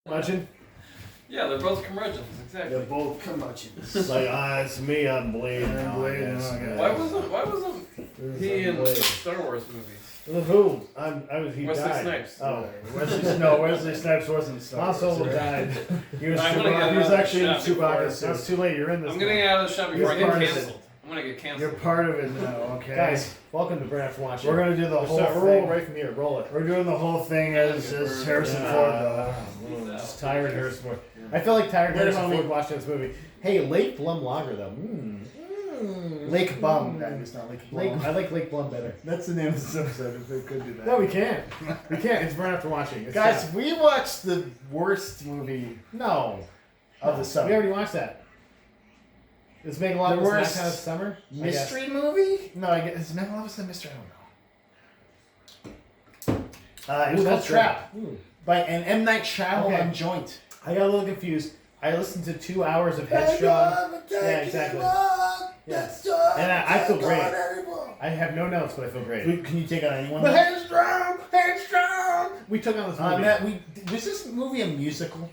Curmudgeon? Yeah, they're both curmudgeons, exactly. They're both curmudgeons. It's like, it's me, I'm Blade. I'm Blade, okay. Why wasn't he in the Star Wars movies? Who? He Wesley died. Snipes. Oh. Wesley Snipes wasn't Star Han Solo Wars. died. He was, I'm gonna get he was out of actually in the shop before- Chewbacca's. That's too late. You're in this. I'm gonna now. get out of the shop before I You're get part of it. canceled. I'm gonna get You're canceled. part of it now, okay? Guys, welcome to Brad Watching. we're gonna do the whole Roll thing. right from here. Roll it. We're doing the whole thing as Harrison Ford, though. Just tired Harrison Ford. I feel like tired Harrison Ford watching this movie. Hey, Lake Blum Lager though. Lake Bum. That is not Lake Blum. I like Lake Blum better. That's the name of this episode. If we could do that. No, we can't. We can't. It's right after watching. It's Guys, sad. we watched the worst movie No. of the We summer. already watched that. It's making a lot The of worst that kind of summer. I guess. Mystery movie? No, I guess it's Metal Elvis the Mystery. I don't know. It was Ooh, called that's Trap good. Ooh. by an M. Night Shyamalan Okay. joint. I got a little confused. I listened to 2 hours of Headstrong. Yeah, exactly. Yeah. And I feel great. I have no notes, but I feel great. Can you take on anyone? But Headstrong! Headstrong! We took on this movie. Matt, was this movie a musical?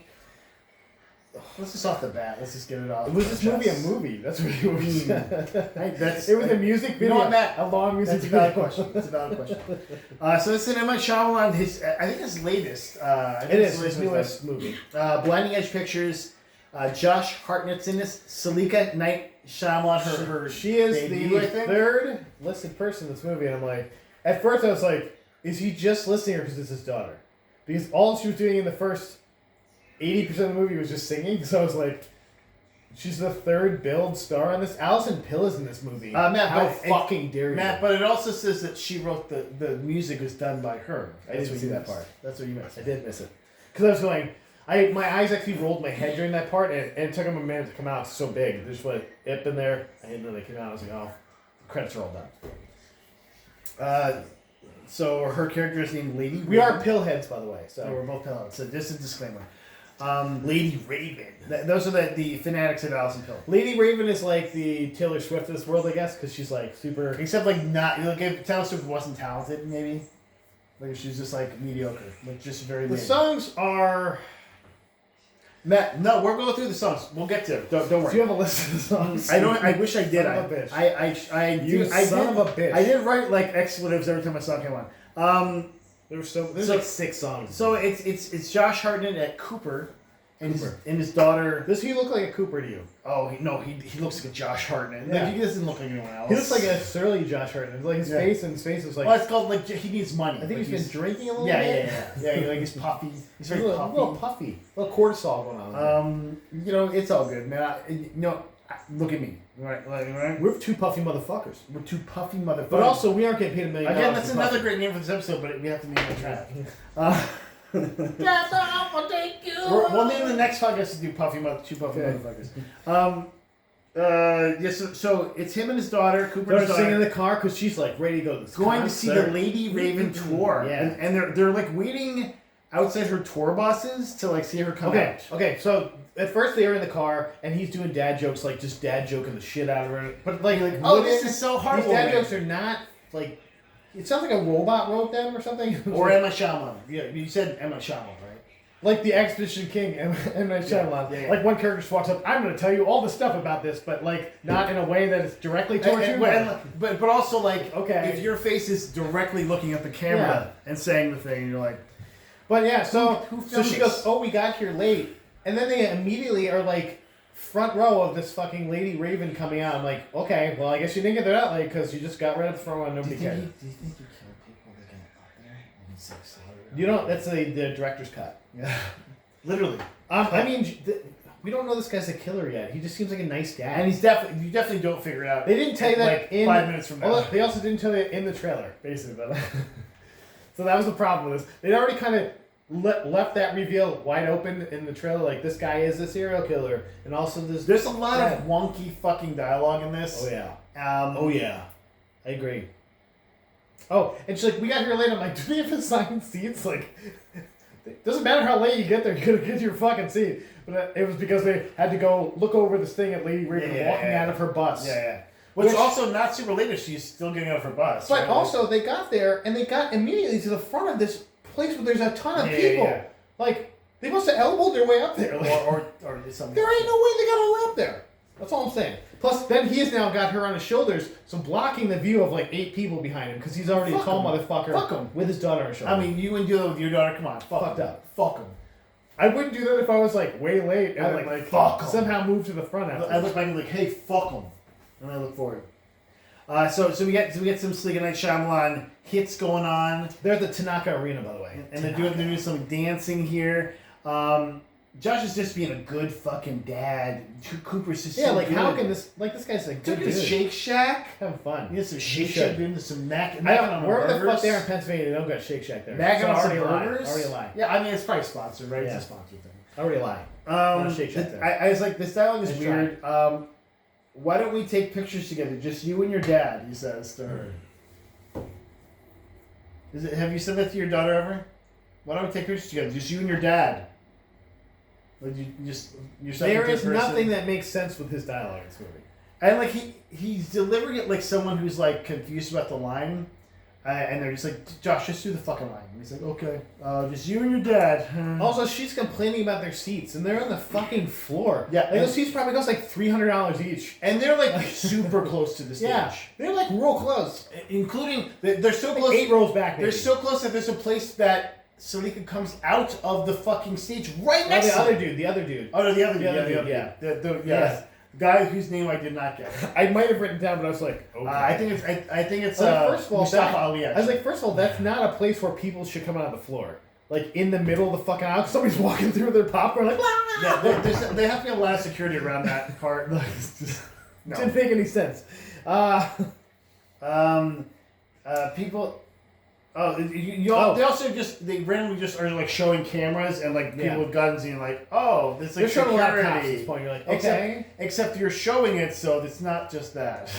Let's just off the bat. Let's just get it off. Was this our movie a chest. movie? That's what it was. That's It was a music You video. know what, Matt? A long music That's a valid video. question. That's a valid question. So this is M. Night Shyamalan. I think his latest. I think It it's is the his latest newest movie. Blinding Edge Pictures. Josh Hartnett's in this. Salika Night Shyamalan. Her She is debut, I the think. third listed person in this movie, and I'm like, at first I was like, is he just listing her because it's his daughter? Because all she was doing in the first 80% of the movie was just singing, so I was like, she's the third billed star on this. Alison Pill is in this movie. Matt, how but fucking dare you? Matt, but it also says that she wrote the music was done by her. I didn't what see you that missed. part. That's what you missed. I did miss it. Because I was going, my eyes actually rolled my head during that part, and it took them a minute to come out. It's so big. There's like Ip in there, and then they came out. I was like, oh, the credits are all done. So her character is named Lady. We are pillheads, by the way. So So we're both pillheads. So just a disclaimer. Lady Raven. Those are the fanatics of Alison Pill. Lady Raven is like the Taylor Swift of this world, I guess, because she's like super. Except like not like if Taylor Swift wasn't talented, maybe. Like if she's just like mediocre, like just very. The mid. songs are. Matt, no, we're going through the songs. We'll get to it. Don't Do worry. you have a list of the songs? I don't. I wish I did. Son of a bitch. I You do. I son did, of a bitch. I did write like expletives every time a song came on. There's So- like 6 songs. So it's Josh Hartnett at Cooper, and Cooper. his daughter. Does he look like a Cooper to you? Oh he looks like a Josh Hartnett. Yeah. Like, he doesn't look like anyone else. He looks like a surly Josh Hartnett. Like his Yeah. face is like. Well, it's called like he needs money. I think like, he's been drinking a little Yeah, bit. yeah. Like he's puffy. He's He's very a little puffy. puffy. A little cortisol going on. It's all good, man. Look at me. Right. We're 2 puffy motherfuckers. We're two puffy motherfuckers. But also, we aren't getting paid $1 million. again, that's for another puffy. great name for this episode, but we have to name it trap. We'll name the next podcast to do two puffy Okay. motherfuckers. Yes. So it's him and his daughter, Cooper. They're singing in the car because she's like ready to go to this going to see the concert. Lady Raven tour. Yeah. And they're like waiting outside her tour buses to like see her come Okay, out. okay. So at first they are in the car and he's doing dad jokes, like just dad joking the shit out of her. But like Oh, this is so these dad heartwarming. jokes are not like. It sounds like a robot wrote them or something. Or Emma Shyamalan. Yeah, you said Emma Shyamalan, right? like the Expedition King and Night Shyamalan. Yeah. Like one character just walks up, I'm going to tell you all the stuff about this, but like not in a way that is directly towards you. But also like Okay. if your face is directly looking at the camera and saying the thing, and you're like, But yeah, so Who so filmed she this? goes, oh, we got here late, and then they immediately are like front row of this fucking Lady Raven coming out. I'm like, okay, well I guess you didn't get there that late because you just got right up the front row and nobody cared. do you think you kill people to get up there? And it's like slaughter? You don't. That's the director's cut. Yeah, literally. I mean, we don't know this guy's a killer yet. He just seems like a nice guy. And you definitely don't figure it out. They didn't tell you that like in 5 minutes from now. Well, they also didn't tell you in the trailer, basically. But so that was the problem with this. They'd already kind of left that reveal wide open in the trailer, like this guy is a serial killer, and also this. There's a lot of wonky fucking dialogue in this. Oh yeah. Oh yeah. I agree. Oh, and she's like, we got here late. I'm like, do they have assigned seats? Like, it doesn't matter how late you get there, you're gonna get your fucking seat. But it was because they had to go look over this thing at Lady Raven walking out of her bus. Yeah. Which also not super late if she's still getting out of her bus. But right? also, they got there and they got immediately to the front of this place where there's a ton of people. Yeah. Like, They must have elbowed their way up there. Like, or something. there ain't no way they got all the way up there. That's all I'm saying. Plus, then he has now got her on his shoulders, so blocking the view of like 8 people behind him because he's already a tall motherfucker. Fuck him. With his daughter on his shoulder. I mean, you wouldn't do that with your daughter. Come on, Fucked him. up. Fuck him. I wouldn't do that if I was like way late and I'd like fuck 'em. somehow move to the front after. I look back and like, hey, fuck him, and I look forward. So we get some Sleek Night Shyamalan hits going on, They're at the Tanaka Arena, by the way. and they're doing some dancing here. Josh is just being a good fucking dad. Cooper's just so like good. how can this guy's like Took good his dude. Shake Shack. Having fun. He has some Shake He Shack, should. doing some mac. I don't, wherever the fuck they are in Pennsylvania, they don't got Shake Shack there. Mac So on some already a lie. burgers. Already a lie. Yeah, I mean it's probably sponsored, right? Yeah. It's a sponsored thing. Already a lie. Not Shake Shack there. I was like, this dialogue is Nice weird. Why don't we take pictures together, just you and your dad? He says to her. Have you said that to your daughter ever? Why don't we take pictures together, just you and your dad? Like you're There is nothing that makes sense with his dialogue in this movie. And like he's delivering it like someone who's like confused about the line, and they're just like, Josh, just do the fucking line. And he's like, okay, just you and your dad. Also, she's complaining about their seats, and they're on the fucking floor. Yeah, like, and- those seats probably cost like $300 each. And they're like super close to the stage. Yeah, they're like real close. Including they're so Like close. 8 rows back. Maybe. They're so close that there's a place that Salika comes out of the fucking stage right Oh, next the to other him. dude. The other dude. Oh no, the other dude, dude. yeah. The Yes. guy whose name I did not get. I might have written down, but I was like, okay. I think it's Like, first of all, Mustafa Ali. I was like, first of all, that's not a place where people should come out of the floor. Like in the middle of the fucking aisle, somebody's walking through with their popcorn, like, yeah, they have to be a lot of security around that part. No. Didn't make any sense. People. Oh. They also they randomly just are like showing cameras and like people Yeah. with guns and you're like, oh, this They're like showing a lot of cops at security. this point. You're like, okay. Except you're showing it, so it's not just that.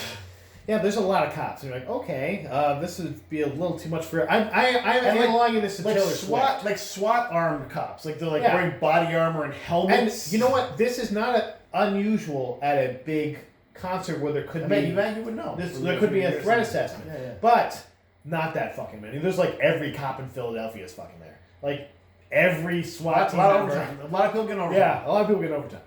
Yeah, there's a lot of cops. And you're like, okay, this would be a little too much for. I'm analoging this to Like Taylor SWAT, Swift. like SWAT armed cops, like they're like Yeah. wearing body armor and And helmets. you know what? This is not unusual at a big concert where there could I be. bet you would know. There could be a threat assessment. Yeah, yeah. But not that fucking many. There's like every cop in Philadelphia is fucking there. Like every SWAT team A lot of member. overtime. A lot of people getting overtime. Yeah, a lot of people get overtime.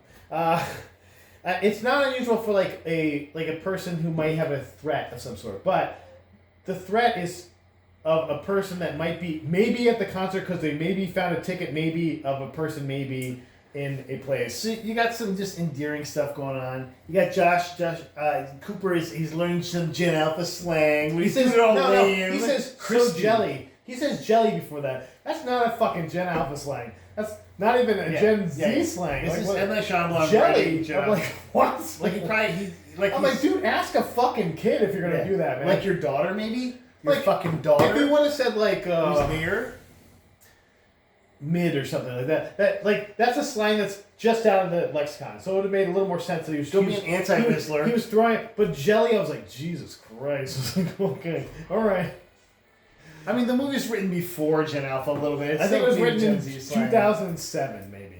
It's not unusual for like a person who might have a threat of some sort, but the threat is of a person that might be maybe at the concert because they maybe found a ticket, maybe of a person maybe in a place. So you got some just endearing stuff going on. You got Josh Cooper he's learning some Gen Alpha slang. He says, it all no, lame. he It's says like so crispy. jelly. He says jelly before that. That's not a fucking Gen Alpha slang. That's not even a Gen Z slang. This Like, is what- M. Night Shyamalan jelly. writing Gen I'm like, Alpha. what? Like he probably I'm like, dude, ask a fucking kid if you're gonna do that, man. Like your daughter, maybe. Your Like, fucking daughter. if you would have said like who's near. mid or something like that, that's a slang that's just out of the lexicon. So it would have made a little more sense that he was Don't be an anti-whistler. He was throwing it, but jelly. I was like, Jesus Christ. I was like, okay, all right. I mean, the movie's written before Gen Alpha a little bit. It's I think it was still written in Gen Z slang. 2007, maybe.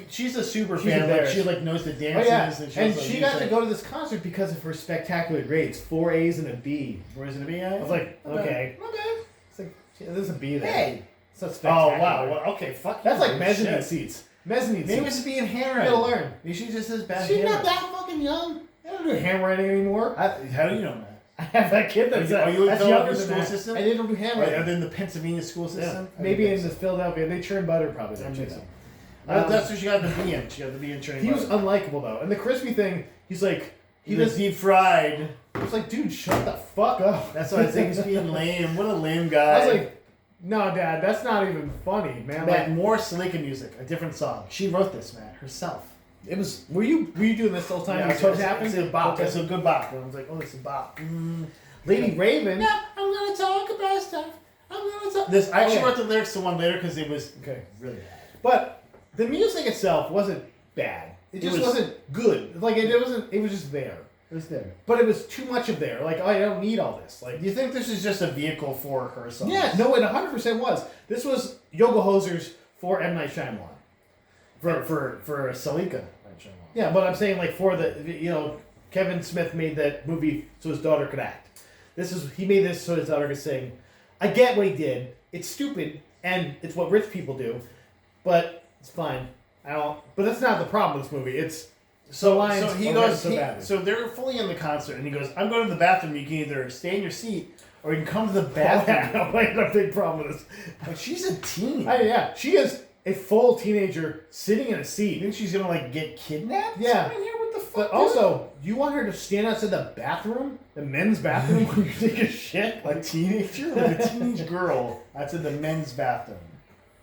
She's a super She's fan. Like, embarrassed. she like knows the Oh dances. yeah, and knows, she like, got to music. go to this concert because of her spectacular grades, 4 A's and a B. Where's it be? I was like, okay, Okay. it's like there's a B there. Hey. It's not Oh spectacular. wow. Well, okay. Fuck. That's you, like dude. mezzanine Shit. seats. Mezzanine Maybe seats. it's being You handwritten. gotta learn. Maybe she just says bad She's not handwriting. that fucking young. I don't do handwriting anymore. How do you know that? I have that kid that's Are you in that's the younger school than that. system? I didn't do Are handwriting. they in the Pennsylvania school Yeah. system? Maybe in the Philadelphia. They churn butter probably there That too. makes though. sense. That's what she got the B in. She got the B in training. He was unlikable though. And the crispy thing, he's like, He was deep fried. I was like, dude, shut the fuck up. That's why I think he's being lame. What a lame guy. I was like, no, Dad, that's not even funny, man. Matt, Like, more Salika music, a different song. She wrote this, Matt, herself. it was. Were you doing this the whole time? Yeah, Yeah, it's, happened. it's a bop. Okay. It's a good bop. And I was like, oh, it's a bop. Lady Raven. Yeah, I'm gonna talk about stuff. I'm gonna talk. This I actually yeah. wrote the lyrics to one later because it was Okay. really bad. But the music itself wasn't bad. It just wasn't good. Like it wasn't. It was just there. It was there. But it was too much of there. Like, oh, I don't need all this. Like, Do you think this is just a vehicle for her song? yeah, no, it 100% was. This was Yoga Hosers for M. Night Shyamalan. For Salika. Yeah, but I'm saying, like, for the, Kevin Smith made that movie so his daughter could act. He made this so his daughter could sing. I get what he did. It's stupid, and it's what rich people do, but it's fine. I don't. But that's not the problem with this movie. It's So lines he are goes. so badly. So they're fully in the concert, and he goes, "I'm going to the bathroom. You can either stay in your seat, or you can come to the bathroom." I had a big problem with this. Like, she's a teen. Yeah, she is a full teenager sitting in a You seat. think she's gonna like get kidnapped? Yeah. In here? What the fuck? But dude? also, you want her to stand outside the bathroom, the men's bathroom, when you take a shit? a teenager, like a teenage girl, that's in the men's bathroom.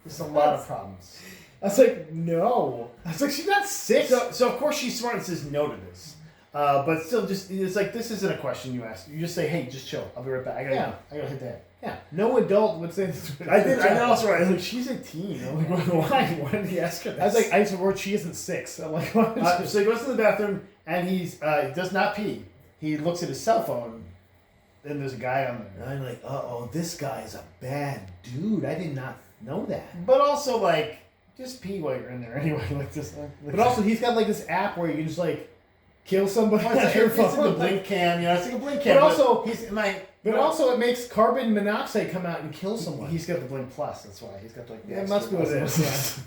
There's a lot of problems. I was like, no. I was like, she's not 6. So of course she's smart and says no to this. But still, just it's like this isn't a question you ask. You just say, "Hey, just chill. I'll be right back. I gotta hit that." Yeah, no adult would say this. I did. I know. Right. Like, she's a teen. I'm like, why? Why did he ask her this? I was like, I used the word she isn't 6. I'm like, what? So he goes to the bathroom and he does not pee. He looks at his cell phone, and there's a guy on there. And I'm like, oh, this guy is a bad dude. I did not know that. But also, like, just pee while you're in there anyway. Like this. But also, he's got like this app where you can just like kill somebody Well, on your it's like a phone. blink cam, you know. It's like a blink cam. But also, he's my. But also, it makes carbon monoxide come out and kill someone. He's got the blink plus. That's why he's got like. The Yeah, it must be what it extra is.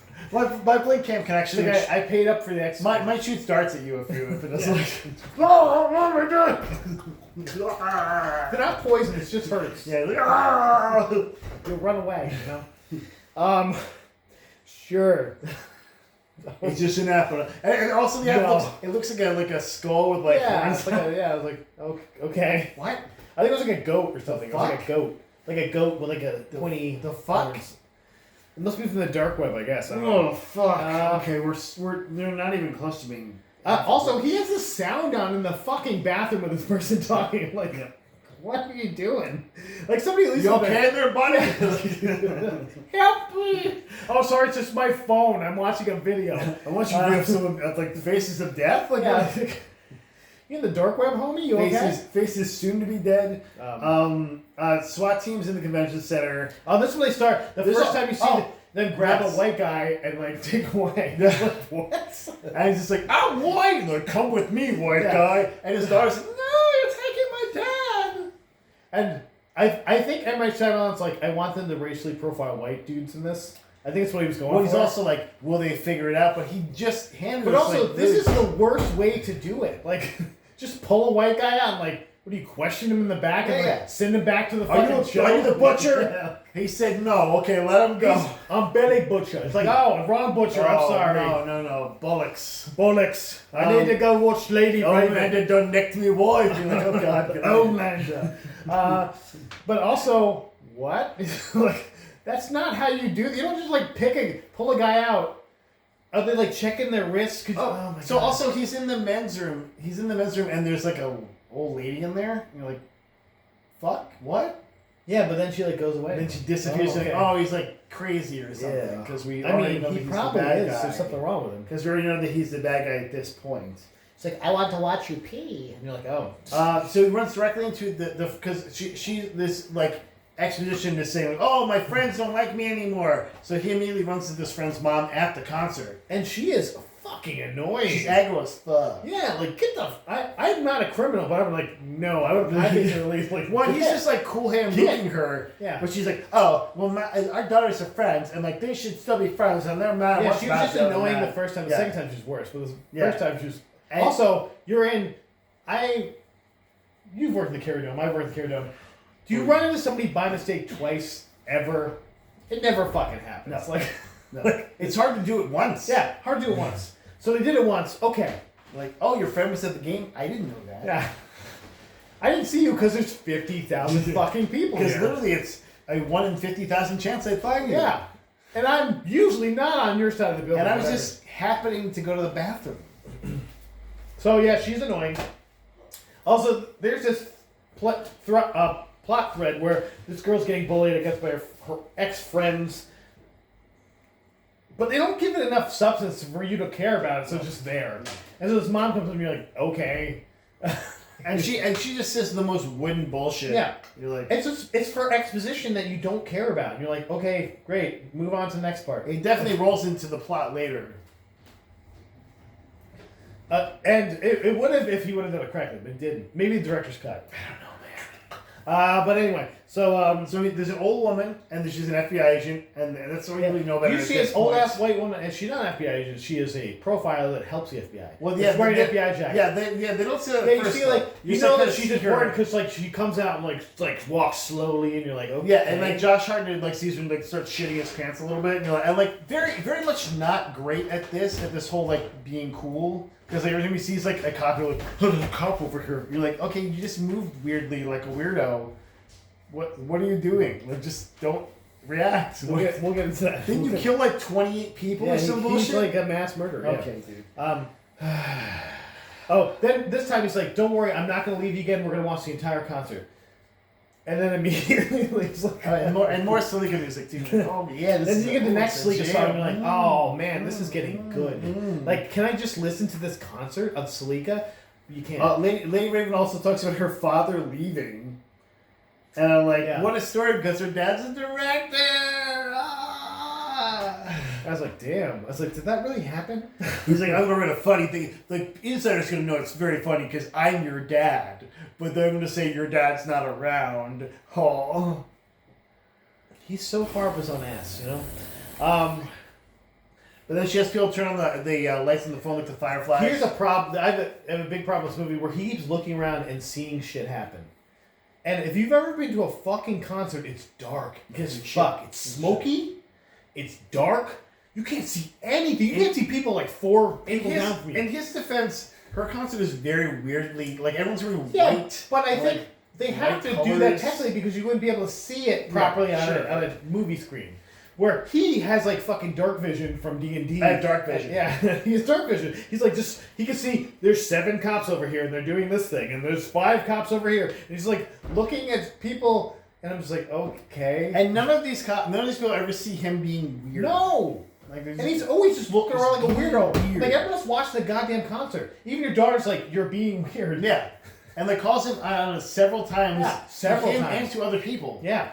my blink cam can actually. Like I paid up for the extra. might shoot darts at you if it doesn't. Yeah. Oh, what am I doing? They're not poison. It's just hurts. Yeah. Like, "Ah!" You'll run away. You know. Sure. It's just an apple. And also the apple. It looks like a skull with like yeah, horns. it's like I was like, okay. What? I think it was like a goat or something. It was like fuck? a goat. Like a goat with like a pointy. The fuck? horns. It must be from the dark web, I guess. I don't know. Oh fuck. Okay, we're they're not even close to being. Also, he has the sound on in the fucking bathroom with this person talking. I'm like, what are you doing? Like somebody at least. You okay there, buddy? Help me! Oh, sorry, it's just my phone. I'm watching a video. I want you to have some like the faces of death. Like Yeah. You in the dark web, homie? You okay? faces soon to be dead. SWAT teams in the convention center. Oh, this is when they start. The There's first a- time you see them grab yes. a white guy and like take away. Yeah. Like, what? And he's just like, I'm white. And like, come with me, white Yeah. guy. And his daughter's like, no, you're taking my dad. And I think M. Night Shyamalan's like, I want them to racially profile white dudes in this. I think that's what he was going Well, for. he's also like, will they figure it out? But he just handed But us, also, like, this really- is the worst way to do it. Like, just pull a white guy out and like, what do you question him in the back and Yeah. like send him back to the Are fucking you, show? are you the butcher? Yeah. He said no. Okay, let him go. I'm Benny Butcher. It's like, oh, wrong Butcher. I'm Oh, sorry. No. Bullocks. Bollocks. I need to go watch Lady Oh, Raven. man, they done necked me wife. You're like, oh, God. Homelander. But also, what? Like, that's not how you do. You don't just like pull a guy out. Are they like checking their wrists? Oh, so also he's in the men's room. He's in the men's room, and there's like a old lady in there. And you're like, fuck, what? yeah, but then she like goes away. And then she disappears. Oh, okay. Like, oh, he's like crazy or something. Yeah. Because we. I already mean, know that he he's probably the bad is. guy. There's something wrong with him. Because we already know that he's the bad guy at this point. It's like, I want to watch you pee. And you're like, oh. So he runs directly into the because she this like exposition is saying like, oh, my friends don't like me anymore. So he immediately runs to this friend's mom at the concert. And she is fucking annoying. She's aggro as fuck. Yeah, like, get the. I'm not a criminal, but I'm like, no, I think at least like. Well, he's yeah. just like cool hand Yeah. looking her. Yeah. But she's like, oh, well, our daughters are friends, and like they should still be friends, and they're not. Yeah, she was just annoying the first time. The Yeah. second time she was worse, but the Yeah. first time she was. And- Also, you're in. You've worked in the Carry Dome. I've worked in the Carry Dome. Do you run into somebody by mistake twice ever? It never fucking happens. No. Like, No. It's hard to do it once. yeah, hard to do it once. So they did it once. Okay. Like, oh, your friend was at the game. I didn't know that. Yeah. I didn't see you because there's 50,000 fucking people Because here. literally, it's a 1 in 50,000 chance I'd find you. Yeah. And I'm usually not on your side of the building. And I was whatever. just happening to go to the bathroom. So yeah, she's annoying. Also, there's this plot thread where this girl's getting bullied, I guess, by her ex-friends. But they don't give it enough substance for you to care about it, so it's just there. And so this mom comes up and you're like, okay. And she just says the most wooden bullshit. Yeah. You're like, It's for exposition that you don't care about. And you're like, okay, great, move on to the next part. it definitely rolls into the plot later. And it would have if he would have done it correctly, but it didn't. Maybe the director's cut. I don't know, man. But anyway, So there's an old woman, and she's an FBI agent, and that's what we really know about her. You see this old ass white woman, and she's not an FBI agent. She is a profiler that helps the FBI. Well, She's wearing an FBI jacket. They don't say that. Yeah, you first, see, like, though. you know that she's important because, like, she comes out and like walks slowly, and you're like, okay. Yeah, and like Josh Hartnett like sees her like start shitting his pants a little bit, and you're like, and like very much not great at this whole like being cool. Because like, every time he sees like a cop, you're like, oh, there's a cop over here. You're like, okay, you just moved weirdly like a weirdo. What are you doing? Like, just don't react. We'll get into that. Didn't you kill like 28 people or some bullshit? He's like a mass murderer. Okay, dude. Then this time he's like, don't worry, I'm not going to leave you again. We're going to watch the entire concert. And then immediately leaves like... and more Salika music, too. Oh, yeah. Then you get the next Salika song and you're like, oh, man, this is getting good. Like, can I just listen to this concert of Salika? You can't. Lady Raven also talks about her father leaving. And I'm like, what a story, because her dad's a director! Ah. I was like, damn. I was like, did that really happen? He's like, I'm going to write a funny thing. The insider's going to know it's very funny because I'm your dad. But they're going to say your dad's not around. Oh. He's so far up his own ass, you know? But then she has people turn on the lights on the phone like the fireflies. Here's a problem. I have a big problem with this movie where he keeps looking around and seeing shit happen. And if you've ever been to a fucking concert, it's dark as fuck. It's smoky. It's dark. You can't see anything. You can't see people like 4 people down from you. In his defense, her concert is very weirdly, like everyone's wearing white. But I think they have to do that technically because you wouldn't be able to see it properly on a movie screen. Where he has like fucking dark vision from D&D. Dark vision. Yeah, he has dark vision. He's like he can see there's 7 cops over here and they're doing this thing, and there's 5 cops over here. And he's like looking at people, and I'm just like, okay. And none of these people ever see him being weird. No. And he's always just looking around like a weirdo. Like everyone else watching the goddamn concert. Even your daughter's like, you're being weird. Yeah. And like calls him several times. Yeah, several to him times. and to other people. Yeah.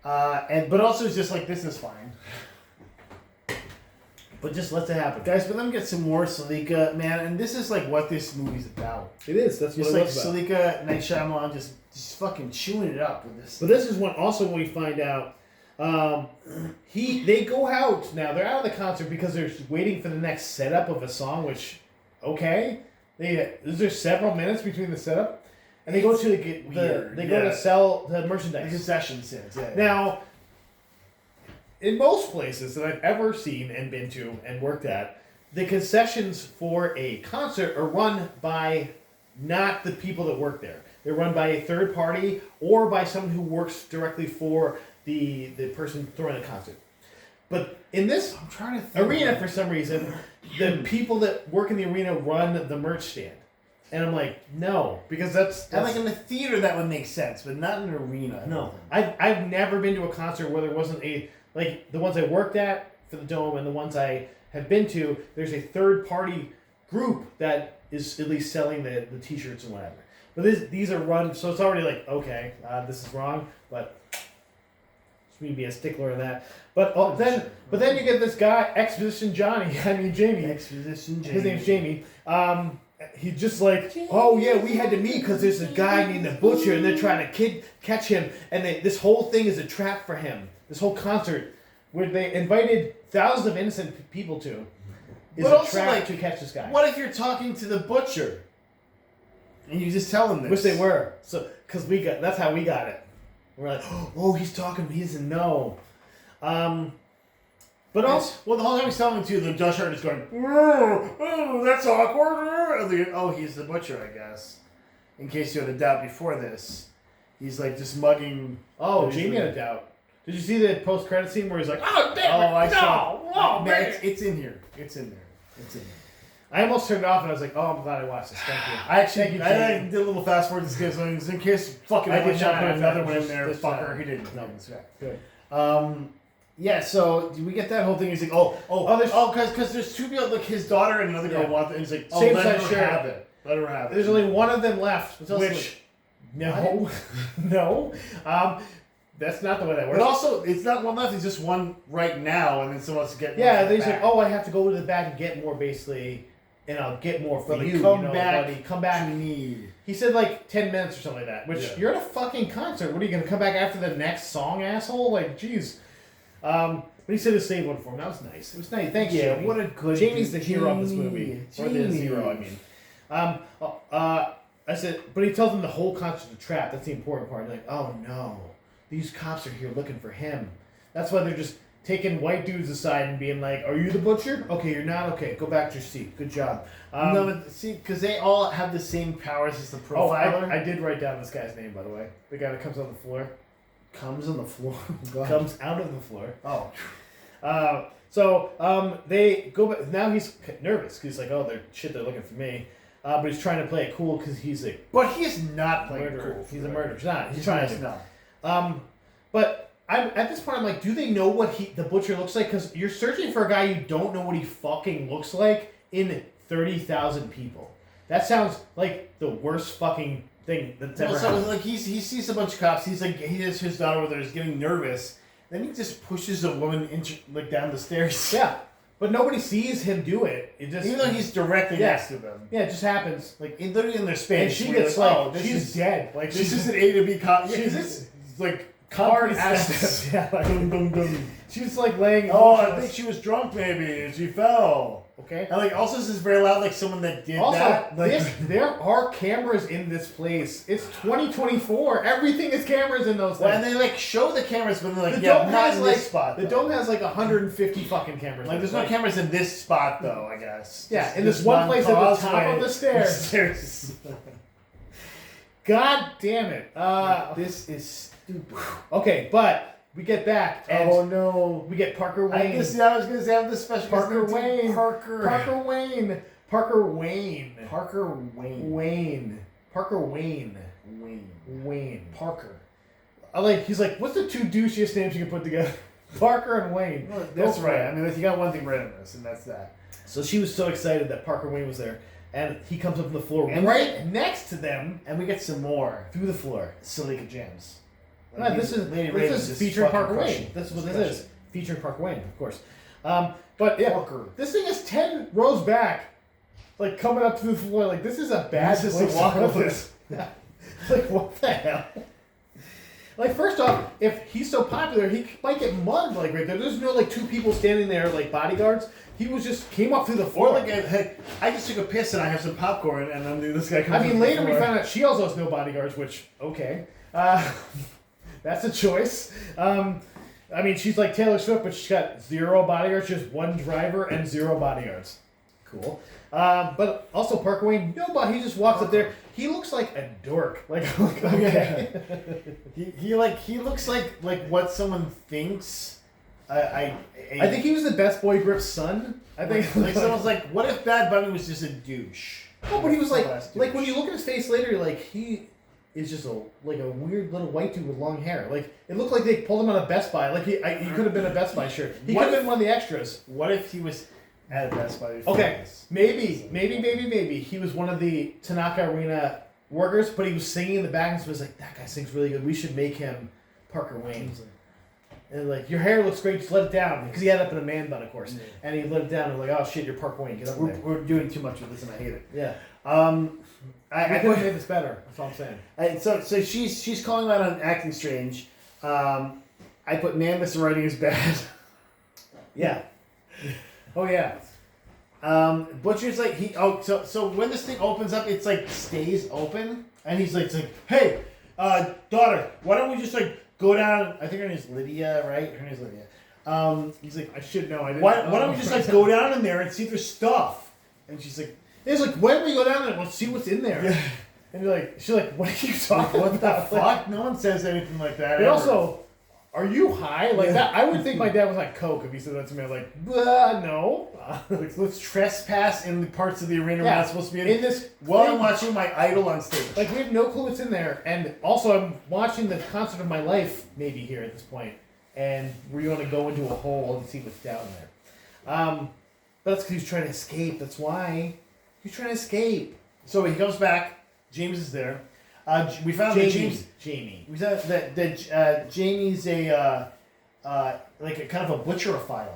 But also it's just like, this is fine. But just lets it happen. Guys, but let me get some more Salika, man. And this is like what this movie's about. It is. That's what it's it like was about. Salika, Night Shyamalan just fucking chewing it up with this. But this is when we find out they go out now. They're out of the concert because they're waiting for the next setup of a song. Which, okay, there's several minutes between the setup, and they go to go to sell the merchandise. The concession stands. Yeah. Now, in most places that I've ever seen and been to and worked at, the concessions for a concert are run by not the people that work there. They're run by a third party or by someone who works directly for the person throwing the concert. But in this arena, for some reason, the people that work in the arena run the merch stand. And I'm like, no, because that's and like in the theater that would make sense, but not in an arena. No, I've never been to a concert where there wasn't like the ones I worked at for the Dome and the ones I have been to. There's a third party group that is at least selling the t-shirts and whatever. But these are run, so it's already like, okay, this is wrong, but it's me being a stickler in that. But then you get this guy, Exposition Jamie. Exposition Jamie. His name's Jamie. He's just like, oh yeah, we had to meet because there's a guy named the Butcher, and they're trying to catch him, and this whole thing is a trap for him. This whole concert, where they invited thousands of innocent people to, is a trap to catch this guy. What if you're talking to the Butcher, and you just tell him this? Which they were, so because that's how we got it. We're like, oh, he's talking, he doesn't know. But also, well, the whole time he's telling me too, the Josh Hart is going, oh, that's awkward. Oh, he's the Butcher, I guess. In case you had a doubt before this, he's like just mugging. Oh, Jamie had a doubt. Did you see the post-credit scene where he's like, oh, damn it, I saw. Oh, man. It's in here. It's in there. I almost turned it off and I was like, oh, I'm glad I watched this. Thank you. I did a little fast forward to this in case fucking I did not put another one in this there. Fucker, he didn't. No, it's right. Good. Yeah, so we get that whole thing. He's like, because there's 2 people, like his daughter and another girl want it. And he's like, same let size her shirt. have it. Let her have it. There's only one of them left, Which, no. That's not the way that works. But also, it's not one left. It's just one right now, and then someone wants to get. Yeah, he's like, I have to go to the back and get more, basically, and I'll get more for you. Come back buddy. Come back to me. He said like 10 minutes or something like that. Which Yeah. you're at a fucking concert. What are you gonna come back after the next song, asshole? Like, jeez. But he said to save one for him. That was nice. It was nice. Thanks, Yeah, Jamie. what a good Jamie's the dude. hero of this movie. Or the Jamie. zero, I mean. I said, but he tells them the whole concert's a trap. That's the important part. Like, oh no, these cops are here looking for him. That's why they're just taking white dudes aside and being like, "Are you the butcher? Okay, you're not. Okay, go back to your seat. Good job." No, but see, because they all have the same powers as the Oh, profiler. I did write down this guy's name, by the way. The guy that comes on the floor. Comes on the floor. Comes out of the floor. Oh. They go back. Now he's nervous because he's like, oh, they're looking for me. But he's trying to play it cool because he's a But he's not playing murderer. cool. He's a murderer. He's not. He's trying to. No. But at this point, I'm like, do they know what the butcher looks like? Because you're searching for a guy you don't know what he fucking looks like in 30,000 people. That sounds like the worst fucking thing that's ever So happened. like he sees a bunch of cops. He's like he has his daughter over there. He's getting nervous. Then he just pushes a woman down the stairs. Yeah, but nobody sees him do it. It just Even though he's directly Yeah. next to them. yeah, it just happens. Like literally in their And space. she where gets you're like, oh, this she's is dead. Like this she's is an A to B cop. Yeah, she's- 'cause it's like hard concrete ass. steps. Yeah, like, Dum, dum, dum. she's like laying. Oh, I motionless. think she was drunk maybe and she fell. Okay. And like also this is very loud, like someone that did Also, that. Like there are cameras in this place. It's 2024. Everything is cameras in those well, things. and they like show the cameras, but they're like, The yeah, dome not has in like this spot. the though. dome has like 150 fucking cameras. Like in there's it. no cameras in this spot though, I guess. Yeah, Just in this one place at the top causeway. of the stairs. Stairs. God damn it. This is stupid. Okay, but we get back and Oh no. we get Parker I Wayne. was gonna say I have this special Parker Wayne. Parker. Parker Wayne. Parker Wayne. Parker Wayne. Wayne. Parker Wayne. Wayne. Wayne. Parker. He's like, what's the two douchiest names you can put together? Parker and Wayne. Well, that's Go for right. it. I mean, you got one thing right on this, and that's that. So she was so excited that Parker Wayne was there, and he comes up from the floor And right next to them And we get some more through the floor. Salika Jams. No, this is featuring Parker Wayne. This is what this is. Featuring Parker Wayne, of course. But yeah, Parker. this thing is 10 rows back, like coming up through the floor. Like this is a bad This is place a walk to put over. this. Like what the hell? Like first off, if he's so popular, he might get mugged like right there. There's no like two people standing there like bodyguards. He was just came up through the floor. Or like, hey, I just took a piss and I have some popcorn, and then this guy comes. I mean, later we found out she also has no bodyguards, which okay, that's a choice. I mean, she's like Taylor Swift, but she's got 0 bodyguards, just 1 driver and 0 bodyguards. Cool. But also Parker Wayne, nobody. He just walks up there. He looks like a dork. Like okay. He looks like what someone thinks. I think he was the Best Boy Grip's son. I think like someone's like, what if Bad Bunny was just a douche? No, but he was like Douche. when you look at his face later, you're like he is just a weird little white dude with long hair. Like it looked like they pulled him out of Best Buy. Like he could have been a Best Buy shirt. He What could have if- been one of the extras. What if he was at a Best Buy? before Okay, this? maybe he was one of the Tanaka Arena workers, but he was singing in the back and so was like, that guy sings really good. We should make him Parker Wayne. And like, your hair looks great, just let it down. Because he had it up in a man bun, of course. Yeah. And he let it down and like, oh shit, you're Parker Wayne, get up there. We're doing too much with this, and I hate it. Yeah. I I could have made this better. That's all I'm saying. so she's calling out on acting strange. I put man, this writing is bad. Yeah. Oh yeah. Butcher's like so when this thing opens up, it's like stays open, and he's like, it's like, hey, daughter, why don't we just like go down? I think her name's Lydia, right? Her name's Lydia. He's like, I should know. I didn't. why don't we just like go down in there and see if there's stuff? And she's like, It's like when we go down there, let's see what's in there. Yeah. And you're like, she's like, what are you talking what the about? fuck? No one says anything like that. And ever. also, are you high like that? I would think my dad was like coke if he said that to me. I'm like, no. Like, let's trespass in the parts of the arena we're Yeah. not supposed to be in. In this while thing- I'm watching my idol on stage. Like we have no clue what's in there, and also I'm watching the concert of my life maybe here at this point, and we're going to go into a hole and see what's down there. But that's because he's trying to escape. That's why he's trying to escape. So he comes back. James is there. We found that James. Jamie. We found that Jamie's a like a kind of a butcherophile.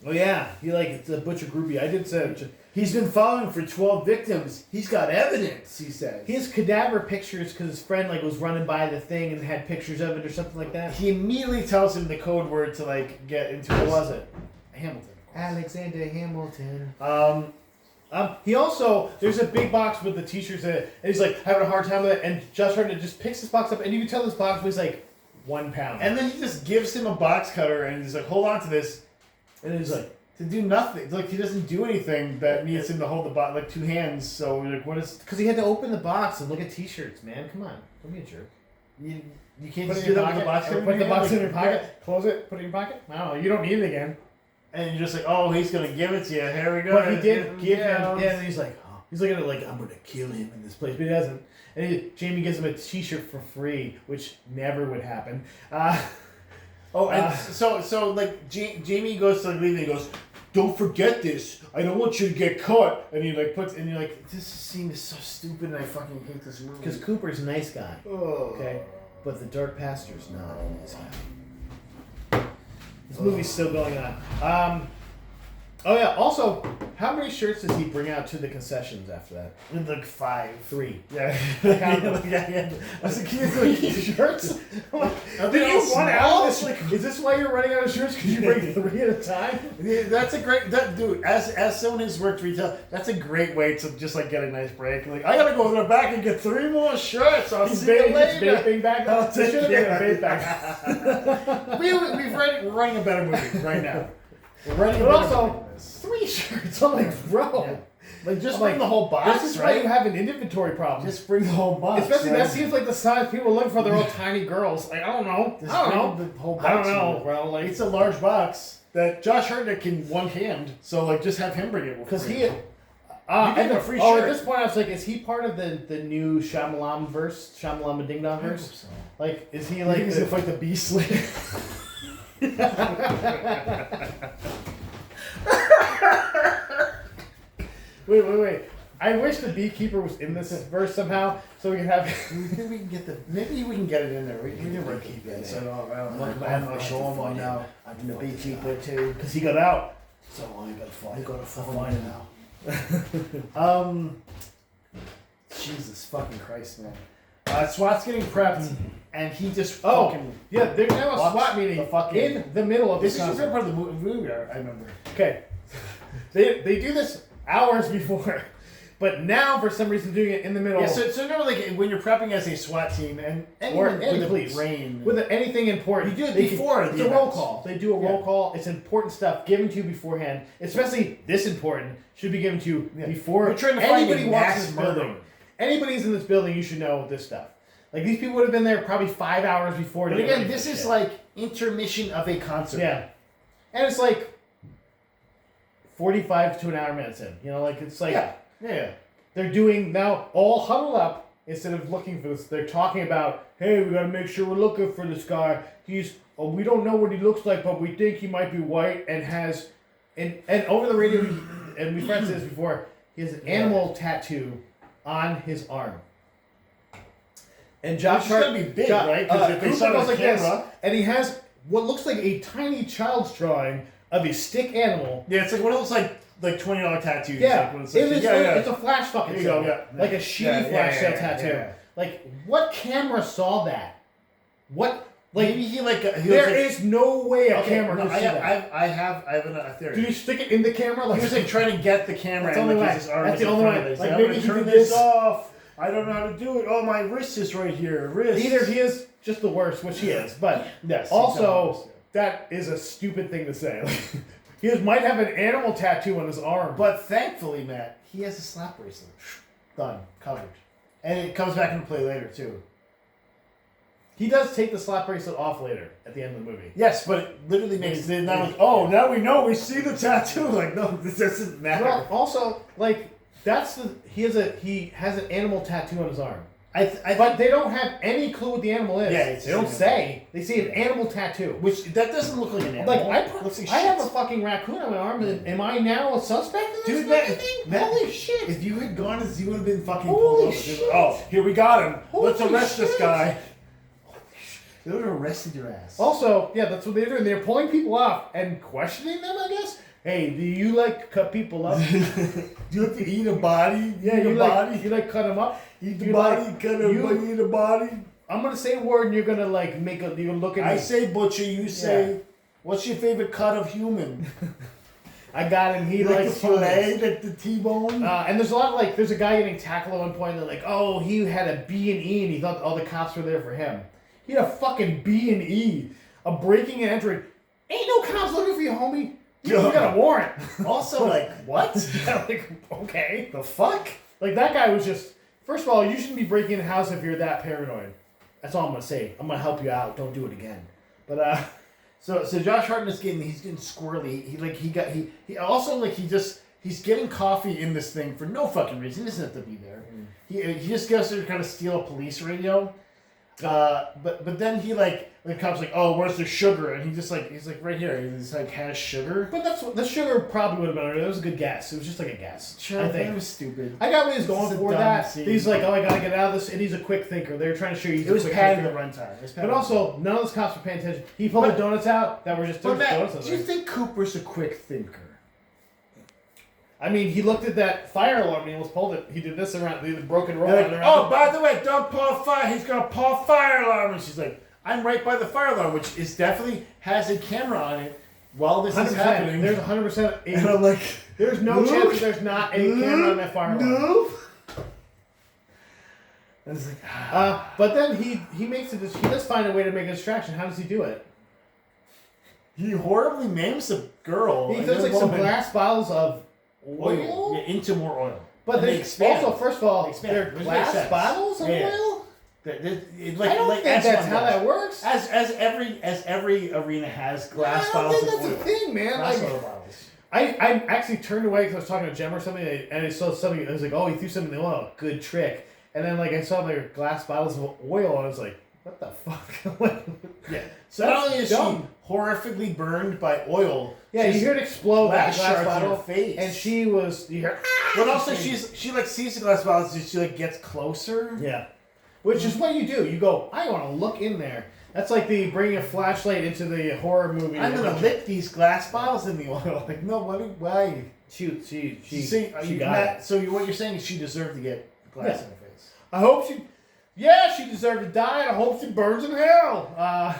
Oh yeah, it's a butcher groupie. I did say He's been following for 12 victims. He's got evidence, he says. he has cadaver pictures because his friend was running by the thing and had pictures of it or something like that. He immediately tells him the code word to get into What his... was it? Hamilton. Alexander Hamilton. Um, He also, there's a big box with the t-shirts in it, and he's having a hard time with it, and Josh Hartnett just picks this box up, and you can tell this box weighs 1 pound. and then he just gives him a box cutter and he's like, hold on to this. And he's To do nothing. He doesn't do anything that needs him to hold the box, 2 hands. So we're like, what is... because he had to open the box and look at t-shirts, man. Come on. Don't be a jerk. You can't Put just it in do your that with the box pocket. cutter? Put the box in your pocket. Close it. Put it in your pocket. I don't know. You don't need it again. And you're just like, oh, he's going to give it to you. Here we go. But he did give him. Yeah. Yeah, and he's he's looking at it I'm going to kill him in this place. But he doesn't. And Jamie gives him a t-shirt for free, which never would happen. Jamie goes to leave and he goes, don't forget this. I don't want you to get caught. And he puts, and you're like, this scene is so stupid and I fucking hate this movie. Because Cooper's a nice guy. Oh. Okay? But the Dark Pastor's not a nice guy. This movie's still going on. Oh yeah, also, how many shirts does he bring out to the concessions after that? 5. 3. Yeah. Yeah. I was like, can you 3 shirts? Did you run out of this? Is this why you're running out of shirts? Because you bring 3 at a time? Yeah, that's a great, dude, as someone who's worked retail, that's a great way to just get a nice break. I gotta go to the back and get 3 more shirts. I'll see you later. He's vaping back. I'll They take should have care. made a vape back. We're running a better movie right now. We're running But a better also, movie. 3 shirts. I'm bro. Yeah. Just I'm bring the whole box, This is right? why you have an inventory problem. Just bring the whole box. Especially right? that seems like the size people are looking for. They're all tiny girls. I don't know. Just I don't know. bring the whole box. I don't know, in. bro. It's a large box that Josh Hartnett can one hand. So just have him bring it. Because he. You give him a free shirt. At this point, I was like, is he part of the new Shyamalan verse? Shyamalan Ding Dong verse? So. Is he He's gonna the, fight the Beast Slayer. Wait. I wish the beekeeper was in this verse somehow, so we can have. Maybe we can get it in there. We can keep it. So I'm gonna show him on now. I'm the beekeeper too. Because he got out. So I gotta find. I gotta find him now. Jesus fucking Christ, man. SWAT's getting prepped, and he just fucking. Yeah, they're now a Watch SWAT meeting the fucking- in the middle of This this is your favorite concert. part of the movie. I remember. Okay, they do this hours before, but now for some reason doing it in the middle. Yeah, so remember, when you're prepping as a SWAT team, and Or anyone any with police. a brain, With anything important. You do it They before It's the a roll events. call. They do a roll Yeah. call. It's important stuff given to you beforehand. Especially this important should be given to you Yeah. before We're trying to find anybody a walks mass in this murderer. building. Anybody's in this building, you should know this stuff. These people would have been there probably 5 hours before. But to get again, ready this for is shit. intermission of a concert. Yeah. And it's 45 to an hour minutes in. Yeah. They're doing now all huddle up instead of looking for this. They're talking about, hey, we gotta make sure we're looking for this guy. We don't know what he looks like, but we think he might be white and has, and over the radio, and we've read this before, he has an animal tattoo on his arm. And Josh Which is gonna be big, right? 'Cause if they Cooper saw it goes on like camera- this, and he has what looks like a tiny child's drawing of a stick animal. Yeah, it's one of those $20 tattoos. Yeah, When it's it's a flash fucking There you go, sale. yeah. Like a shitty Yeah, flash sale yeah, tattoo. yeah. What camera saw that? What Maybe he there is no way a camera no, could see that. I have a theory. Do you stick it in the camera? He was trying to get the camera. That's the only way. his arm That's is the in only front way. of it. Like, I'm maybe gonna he turn did this this. off. I don't know how to do it. Oh, my wrist is right here. Wrist. Either he is just the worst, which he is, but Yes, also that is a stupid thing to say. He might have an animal tattoo on his arm, But thankfully, Matt, he has a slap bracelet. Done. Covered. And it comes back into play later, too. he does take the slap bracelet off later at the end of the movie. Yes, but it literally makes it now. Now we know. We see the tattoo. No, this doesn't matter. Well, also, he has an animal tattoo on his arm. But they don't have any clue what the animal is. Yeah, they don't say. They say an animal tattoo. Which that doesn't look like an animal. Looks like I have a shit. fucking raccoon on my arm. Am I now a suspect in this Dude, Matt, fucking thing? Matt, Holy shit! If you had gone, you would have been fucking Holy pulled over. shit. Oh, here we got him. Let's Holy arrest this shit. guy. They would have arrested your ass. Also, yeah, that's what they're doing. They're pulling people off and questioning them, I guess. Hey, do you like cut people up? Do you have to eat a body? Yeah, Eat you a like body? you like cut them up. Eat the you body, like- cut a you- eat a body. I'm gonna say a word, and you're gonna like make a. You're gonna look at me. I say butcher, you say, what's your favorite cut of human? I got him. He You like the likes fillet, humans. like the T-bone? And there's a lot of like, there's a guy getting tackled at one point. And they're like, oh, he had a B&E, and he thought all the cops were there for him. He had a fucking B&E, a breaking and entering. Ain't no cops looking for you, homie. You got a warrant. Also, like, what? Yeah, like, okay. The fuck? Like that guy was just. First of all, you shouldn't be breaking in a house if you're that paranoid. That's all I'm gonna say. I'm gonna help you out. Don't do it again. But So Josh Hartnett's he's getting squirrely. He's getting coffee in this thing for no fucking reason. He doesn't have to be there. He just goes there to kind of steal a police radio. But then the cop's like, oh, where's the sugar? And he's like right here. He's like, has sugar. But that's what the sugar probably would have been. It was a good guess. It was just like a guess. Sure, I that think. was stupid. I got what he's This going is a for dumb that. scene. He's like, oh, I gotta get out of this, and he's a quick thinker. They were trying to show you he's It was a quick padding the thinker. runtime. But also, none of those cops were paying attention. He pulled the donuts out that were just But there was Matt, donuts do in you there. think Cooper's a quick thinker? I mean, he looked at that fire alarm and he almost pulled it. He did this around the broken roll. They're like, oh, by the way, don't pull a fire. He's gonna pull a fire alarm. And she's like, I'm right by the fire alarm, which is definitely has a camera on it while this is 100%. happening. There's 100%. And I'm like, There's no Luke? chance that there's not a camera on that fire alarm. no. And it's like, But then he makes it. He does find a way to make a distraction. How does he do it? he horribly maims a girl. He and throws then like some woman. glass bottles of oil oil. yeah, into more oil. But And they there's expand. also, first of all, They expand. they're Which makes glass sense. bottles of Yeah. oil. Like, I don't think as that's one how does. that works. As every arena has glass I don't bottles think of that's oil. a thing, man. Glass Like, oil bottles. I actually turned away because I was talking to Jem or something, and I saw something. I was like, "Oh, he threw something in the oil. Good trick." And then like I saw their glass bottles of oil, and I was like, "What the fuck?" Like, Yeah. So not only is dumb. she horrifically burned by oil, yeah, you she's- hear it explode that glass glass shards in her bottle, face. and she was. You hear? But also she sees the glass bottles and she gets closer. Yeah, which is what you do. You go, I want to look in there. That's like the bringing a flashlight into the horror movie. I'm gonna lick these glass bottles in the oil. Like, no, why? She She got Matt, it. So what you're saying is she deserved to get glass Yeah. in her face. I hope she. Yeah, she deserved to die, and I hope she burns in hell.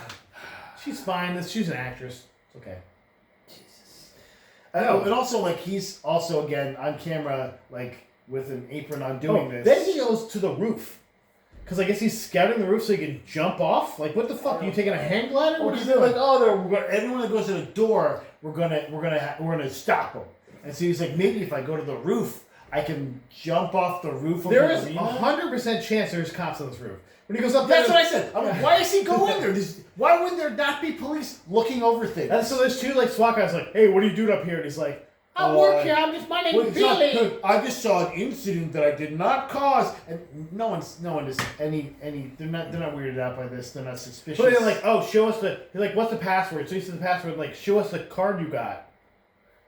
She's fine. She's an actress. It's okay. Oh, and also like he's also again on camera like with an apron on doing this. Then he goes to the roof. Because I guess he's scouting the roof so he can jump off. Like, what the fuck? Are you taking a hang glider? What are you They're doing? like, oh, everyone that goes to the door, we're gonna stop them. And so he's like, maybe if I go to the roof, I can jump off the roof of There the is arena. 100% chance there's cops on this roof. When he goes up there, That's what I said. I'm like, why is he going there? Why would there not be police looking over things? And so there's two like SWAT guys like, hey, what are you doing up here? And he's like, I work here. I'm just my name's Well, it's not- Billy. I just saw an incident that I did not cause, and no one is any. They're not weirded out by this. They're not suspicious. But they're like, oh, show us the. He's like, what's the password? So he says the password, like, show us the card you got.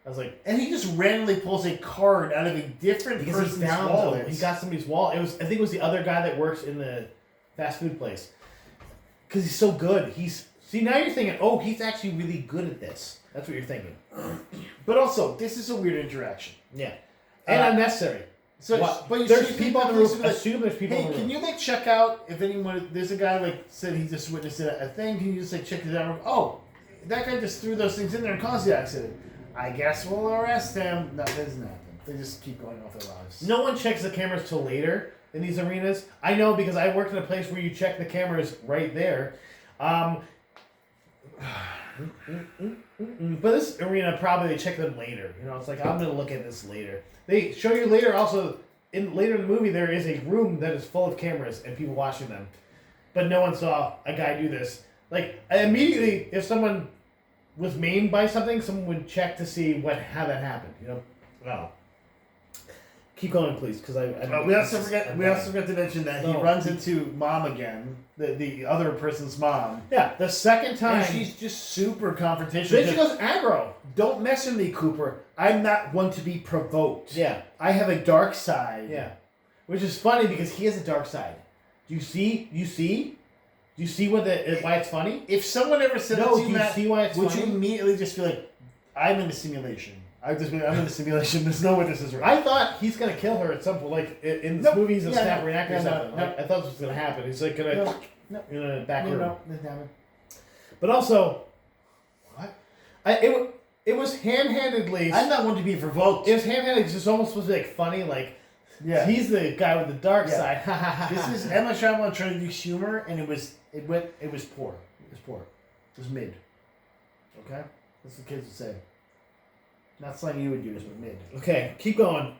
I was like, and he just randomly pulls a card out of a different because he's person's down. wallet. He got somebody's wallet. I think it was the other guy that works in the fast food place. Because he's so good. See, now you're thinking, oh, he's actually really good at this. That's what you're thinking. But also, this is a weird interaction. Yeah. And unnecessary. So, What? but you There's see people on the police roof. will be like, Assume there's people on hey, the roof. can you like check out if anyone? There's a guy like said he just witnessed a thing. Can you just like check it out? Oh, that guy just threw those things in there and caused the accident. I guess we'll arrest him. No, that doesn't happen. They just keep going off their lives. No one checks the cameras till later in these arenas. I know because I worked in a place where you check the cameras right there. But this arena, probably they check them later. You know, it's like, I'm going to look at this later. They show you later also, later in the movie, there is a room that is full of cameras and people watching them. But no one saw a guy do this. Like, immediately, if someone was maimed by something, someone would check to see how that happened, you know? Well, keep going, please, because We also forgot to mention that he No. runs into mom again, the other person's mom. Yeah, the second time. And she's just super confrontational. Then she goes aggro. Don't mess with me, Cooper. I'm not one to be provoked. Yeah, I have a dark side. yeah. Which is funny because he has a dark side. Do you see? Do you see why it's funny? If someone ever said No, that to do you, you Matt, see why it's would funny? you immediately just feel like, I'm in a simulation? I'm in the simulation. There's no way this is right. I thought he's gonna kill her at some point. Like in this Nope. movie, he's a Yeah, snap reenactor or yeah, something. no, Like, I thought this was gonna happen. He's like gonna, back room. No, this happened. But also, What? it was ham-handedly. I'm not one to be provoked. It was ham-handed. It's just almost supposed to be like funny. Like he's the guy with the dark Yeah. side. Ha ha ha. This is Emma Shyamalan trying to do humor, and it was poor. It was poor. It was mid. Okay, that's what the kids would say. Not something you would use, but mid. Okay, keep going.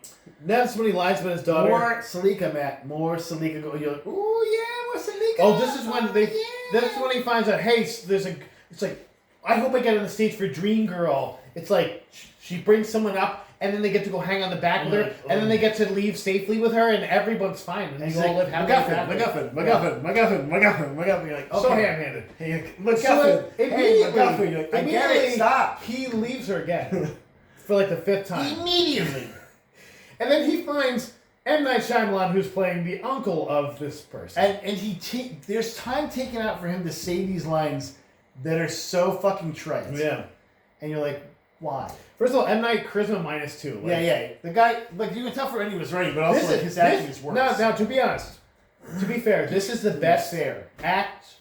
That's when he lies about his daughter. More Salika, Matt. More Salika. You're like, ooh yeah, more Salika. Oh, this is when they. Yeah. That's when he finds out. Hey, there's a. It's like, I hope I get on the stage for Dream Girl. It's like she brings someone up, and then they get to go hang on the back with her, and then they get to leave safely with her, and everyone's fine. And they all live happily ever after. MacGuffin. You're like, okay. So ham-handed. Hey, So MacGuffin. Hey, immediately, MacGuffin. You're like, I get it. Stop. He leaves her again for like the 5th time, Immediately. and then he finds M. Night Shyamalan, who's playing the uncle of this person. And there's time taken out for him to say these lines that are so fucking trite. Yeah. And you're like, why? First of all, M. Night charisma -2. Like, Yeah. The guy, like, you can tell for any of his writing, but also his acting is worse. Now, to be honest, to be fair, this is the best fair.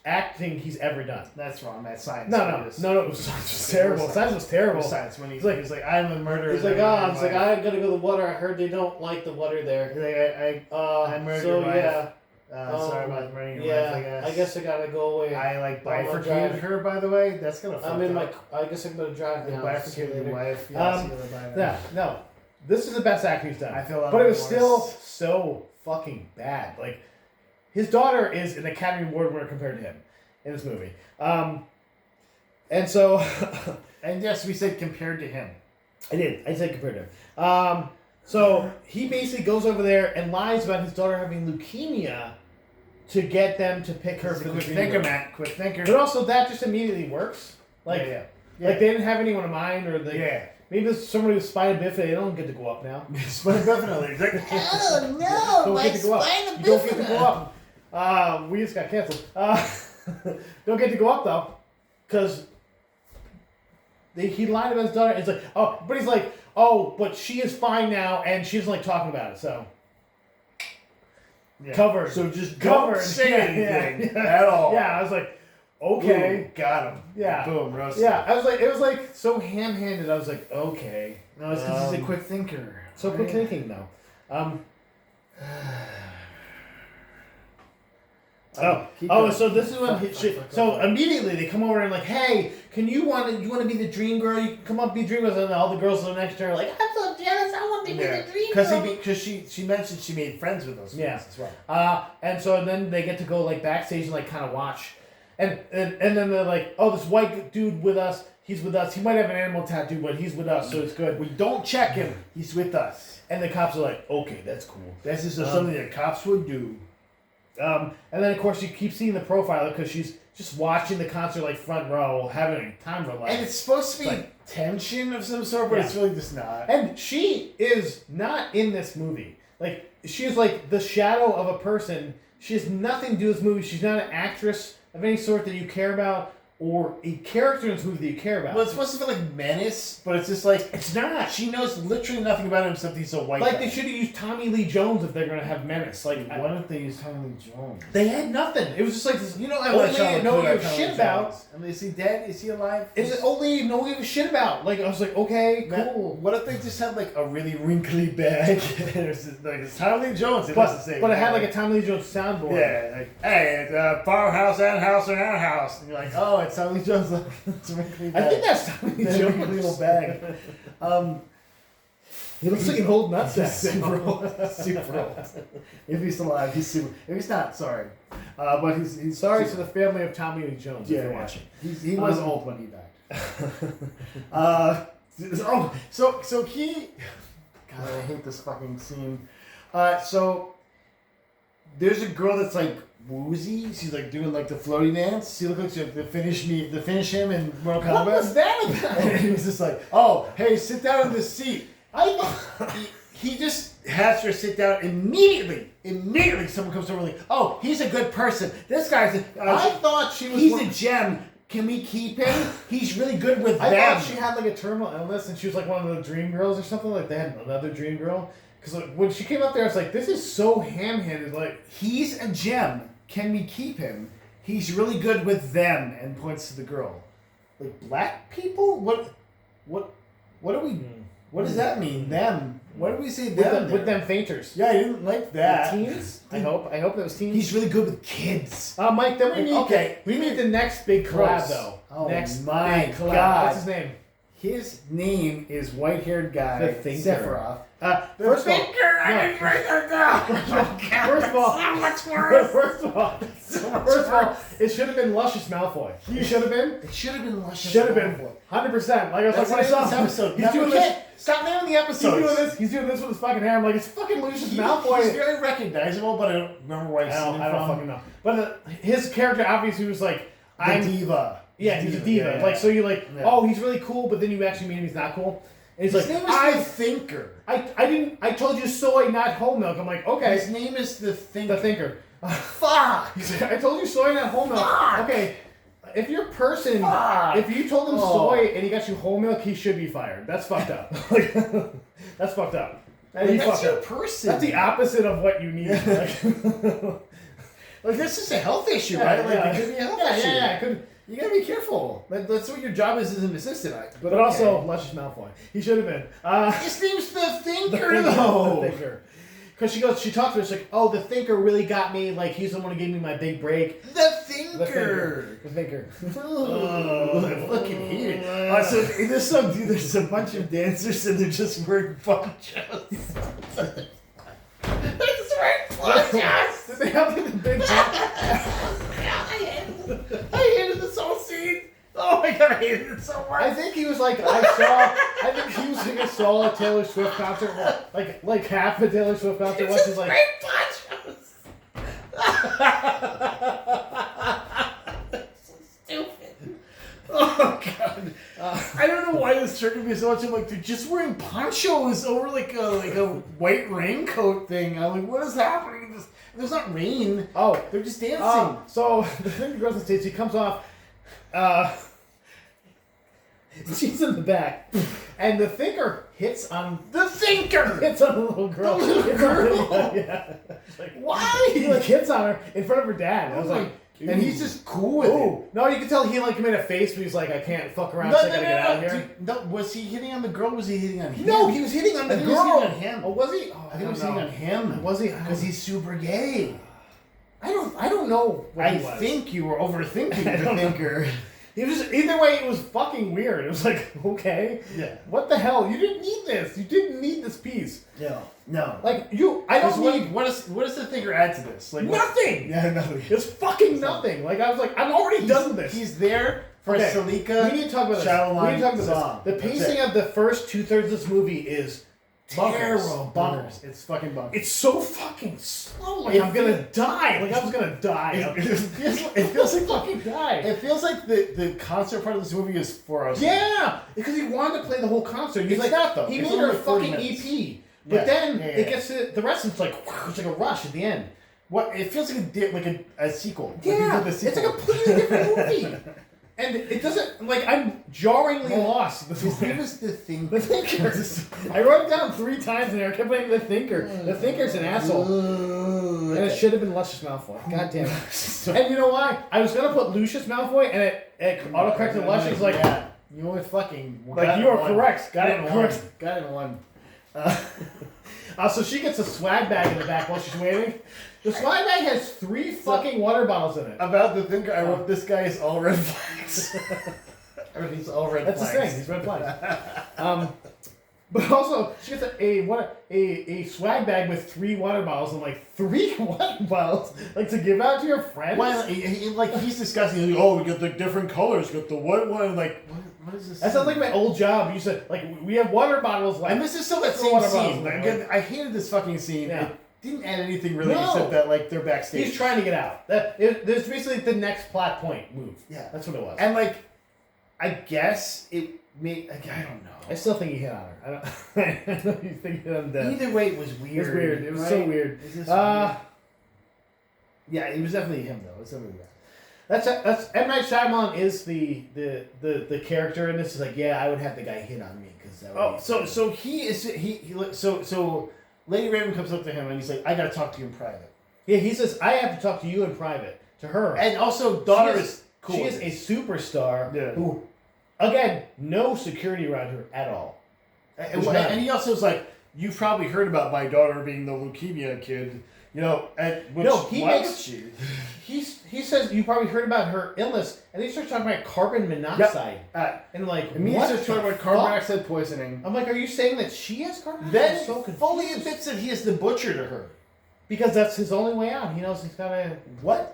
acting he's ever done. That's wrong. That's science. No, it was terrible. Science was terrible. Science. When He's like, I'm a murderer. He's like, I gotta go to the water. I heard they don't like the water there. He's like, I murdered so your wife. yeah. Sorry about murdering your Yeah, wife, I guess I gotta go away. I like I'm gonna bifurcated drive. her, by the way. That's gonna fuck I'm in up. I guess I'm gonna drive I now. bifurcated See you your later. wife. Yeah, see you later, bye. No. This is the best acting he's done. I feel but it was remorse. still so fucking bad. Like, his daughter is an Academy Award winner compared to him in this movie. And so, And yes, we said compared to him. I said compared to him. So he basically goes over there and lies about his daughter having leukemia to get them to pick her for the Quick dream thinker, role. Matt. Quick thinker. But also that just immediately works. Like, yeah. like they didn't have anyone in mind, or they Yeah. maybe there's somebody with spina bifida. They don't get to go up now. Definitely. It's like, Oh no, Don't my get to go up. spina You don't get to go bifida. up. We just got canceled. Don't get to go up though, because he lied about his daughter. It's like, but he's like, but she is fine now, and she doesn't like talking about it. So yeah. covered. So just Covered. don't say anything Yeah. at all. Yeah, I was like, okay. Ooh, got him. Yeah. Boom, roasted. Yeah, I was like, it was like so ham-handed. I was like, okay. No, it's because he's a quick thinker. So quick thinking though. So this is when so immediately they come over and like, hey, you want to be the dream girl? You can come up and be dream girls, and all the girls are next to her like, I'm so jealous. I want to be Yeah. the dream girl. Because she mentioned she made friends with those Yeah. guys as well. And so then they get to go like backstage and like kind of watch, and then they're like, oh, this white dude with us, he's with us. He might have an animal tattoo, but he's with us, so it's good. We don't check him. He's with us. And the cops are like, okay, that's cool. This is something that cops would do. And then of course you keep seeing the profiler because she's just watching the concert like front row, having time for life. And it's supposed to be Like- tension of some sort, but Yeah. it's really just not. And she is not in this movie. Like, she is like the shadow of a person. She has nothing to do with this movie. She's not an actress of any sort that you care about, or a character in this movie that you care about. Well, it's supposed to feel like menace, but it's just like It's not. she knows literally nothing about him except he's a white Like, guy. they should have used Tommy Lee Jones if they're going to have menace. Like, Why don't they use Tommy Lee Jones? they had nothing. It was just like this. You know, I old like lady no one gave a shit about. I mean, is he dead? Is he alive? It's an old lady no one gave a shit about. Like, I was like, okay, Matt, cool. What if they just had like a really wrinkly bag? There's just, like it's Tommy Lee Jones. It doesn't say. But it had like a Tommy Lee Jones soundboard. Yeah, like, hey, it's farmhouse and house and house. And you're like, oh, it's Tommy Lee Jones. It's a wrinkly bag. I think that's Tommy Lee It's a Jones. wrinkly little bag. He looks like an old nutsack. Super old. Super old. If he's alive, he's super. If he's not, sorry. But he's Sorry to super, the family of Tommy Lee Jones if you're watching. He was old when he died. So he. God, I hate this fucking scene. So there's a girl that's like woozy. She's like doing like the floaty dance. She looks like she to finish him in Mortal Kombat. What was that about? And he was just like, oh, hey, sit down in this seat. He just has her sit down immediately. Immediately, someone comes over and like, oh, he's a good person. This guy's I thought she was. he's a gem. Can we keep him? He's really good with I them. thought she had like a terminal illness and she was like one of the dream girls or something. Like they had another dream girl. Because like, when she came up there, I was like, this is so ham-handed. Like, He's a gem. Can we keep him? He's really good with them, and points to the girl. Like black people? What do we? What does that mean? Them? What do we say them? with them fainters. Yeah, I didn't like that. Teens? I hope that was teens. He's really good with kids. Mike, then we need the next big collab Gross. though. Oh next my big collab. God. What's his name? His name is white-haired guy The Thinker. Sephiroth. First of all, first of all, it should have been Luscious Malfoy. He should have been. It should have been Luscious. Should have been. Malfoy. 100%. Like I was That's like, when I saw this him, episode. he's Now, doing we this. can't stop naming the He's episodes. doing this. He's doing this with his fucking hair. I'm like, it's fucking Lucius Malfoy. He's very recognizable, but I don't remember where I've seen him I don't from. fucking know. But his character obviously was like, The diva. Yeah, he's a diva. Yeah. Like, so you're like, Yeah. oh, he's really cool, but then you actually meet him, he's not cool. And he's His like, name is the Thinker. I told you soy, not whole milk. I'm like, okay. His name is the Thinker. The Thinker. Fuck! He's like, I told you soy, not whole milk. Fuck! Okay. If your person, Fuck! if you told him Oh. soy and he got you whole milk, he should be fired. That's fucked up. Like, that's fucked up. Like, He's that's fucked your up. person. That's the opposite of what you need. Like, Like, this is a health issue, Yeah, right? Like, yeah. it could be a health yeah, issue. yeah, it could. You gotta be careful. That's what your job is as an assistant. But also, Luscious Malfoy. He should have been. His name's the Thinker, The though. Thinker. Because she talks to her, she's like, oh, the Thinker really got me. Like, he's the one who gave me my big break. The Thinker. The Thinker. Oh, I fucking hate it. So in this song, dude, there's a bunch of dancers and they're just wearing ponchos. They're just wearing ponchos. Did they have like the big hat? I hated this whole scene. Oh my god, I hated it so much. I think he was like, I think he was like, saw a Taylor Swift concert, like half a Taylor Swift concert once. He's like, ponchos. So stupid. Oh god. I don't know why this triggered me so much. I'm like, they're just wearing ponchos over like a white raincoat thing. I'm like, what is happening? There's not rain. oh, They're just dancing. so the Thinker goes on stage, he comes off, she's in the back, and the Thinker hits on The Thinker. a little girl. The little girl? Yeah. Like, Why? he like hits on her in front of her dad. And I was like, and he's just cool with it. ooh. No, you can tell he like made a face, but he's like, I can't fuck around, so I gotta get out of here. Dude, no, was he hitting on the girl? Was he hitting on him? No, he was hitting on I the think he was girl. hitting on him. Oh, was he? Oh, I think he was hitting on him. Was he? Because he's super gay. I don't know. What I he was. think you were overthinking I the don't know. Thinker. He was either way. It was fucking weird. It was like, okay, Yeah. what the hell? You didn't need this. You didn't need this piece. No. Like you, I don't need What does the Thinker add to this? Like what- nothing. Yeah, nothing. It's fucking nothing. Like I was like, I'm already done with this. He's there for Okay, Salika. we need to talk about this. Shadowline We need to talk about song. this. The That's pacing it. of the first 2/3 of this movie is terrible. bonkers. It's fucking bonkers. It's so fucking slow. Like It I'm gonna die. Like I was gonna die. It feels like fucking die. It feels like the concert part of this movie is for us. Yeah, because he wanted to play the whole concert. He's It's like, not, though. He It's made only her a 40 fucking minutes. EP, but Yeah, then yeah, it yeah. gets to the rest. And it's like it's like a rush at the end. What it feels like a sequel. Like Yeah, they did the it's a sequel. completely different movie, and it doesn't like I'm jarringly lost. His name is the Thinker. The Thinker. I wrote it down 3 times in there. I kept playing the Thinker. The Thinker's an asshole, and it should have been Luscious Malfoy. God damn it. And you know why? I was gonna put Lucius Malfoy, and it autocorrected Luscious. Like, yeah, you were fucking like you are correct. Got it in Correct. one. Got it in one. So she gets a swag bag in the back while she's waiting. The swag bag has 3 fucking water bottles in it. About the Thinker, I wrote this guy is all red flags. I wrote he's all red That's his flags. thing. He's red flags. But also, she gets a swag bag with 3 water bottles and like 3 water bottles like to give out to your friends. Well, like he's discussing, like, oh, we got the different colors, got the white one, like what is this? That sounds like my old job. You said like we have water bottles left. And this is still that Throw same water scene. bottles in Like, there. again, I hated this fucking scene. Yeah. It didn't add anything really No. except that like they're backstage. He's trying to get out. There's basically the next plot point move. Yeah. That's what it was. And like, I guess it made. Like, I don't know. I still think he hit on her. I don't. I know you think he hit on death. Either way, it was weird. It was weird. It was right? so weird. Is this Uh, weird? Yeah, it was definitely him though. It was definitely that. That's M. Night Shyamalan is the character in this. Is like, yeah, I would have the guy hit on me because that would Oh, be so he is so Lady Raven comes up to him and he's like, I gotta talk to you in private. Yeah, he says, I have to talk to you in private. To her. And also, daughter She is cool. She with is it. a superstar Yeah. who, again, no security around her at all. And he also is like, you've probably heard about my daughter being the leukemia kid, you know. And which, No, he why makes- would she? He says you probably heard about her illness, and he starts talking about carbon monoxide, and like It means what they're the talking about carbon fuck? monoxide poisoning. I'm like, are you saying that she has carbon monoxide? Then I'm so confused. fully admits that he is the butcher to her. Because that's his only way out. He knows he's gotta